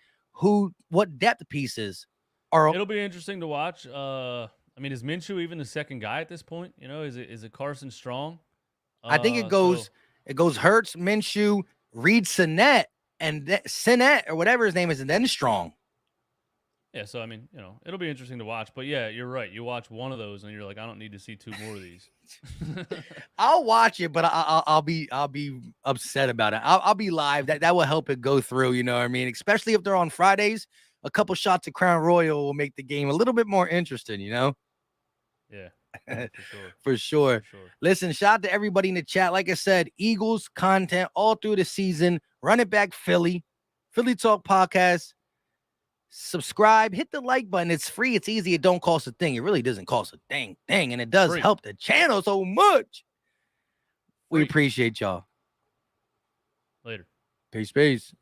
Speaker 1: what depth pieces are.
Speaker 2: It'll be interesting to watch. I mean, is Minshew even the second guy at this point? Is it Carson Strong?
Speaker 1: I think it goes Hurts, Minshew, Reed Sinnett, and Sinnett or whatever his name is, and then Strong.
Speaker 2: Yeah, so I mean, it'll be interesting to watch. But yeah, you're right. You watch one of those, and you're like, I don't need to see 2 more of these.
Speaker 1: I'll watch it, but I'll be upset about it. I'll be live. That will help it go through. You know what I mean? Especially if they're on Fridays. A couple shots of Crown Royal will make the game a little bit more interesting.
Speaker 2: Yeah,
Speaker 1: for sure. Listen, shout out to everybody in the chat. Like I said, Eagles content all through the season. Run it back, Philly Talk Podcast. Subscribe, hit the like button. It's free. It's easy. It don't cost a thing. It really doesn't cost a dang thing. And it does help the channel so much. We appreciate y'all.
Speaker 2: Later.
Speaker 1: Peace.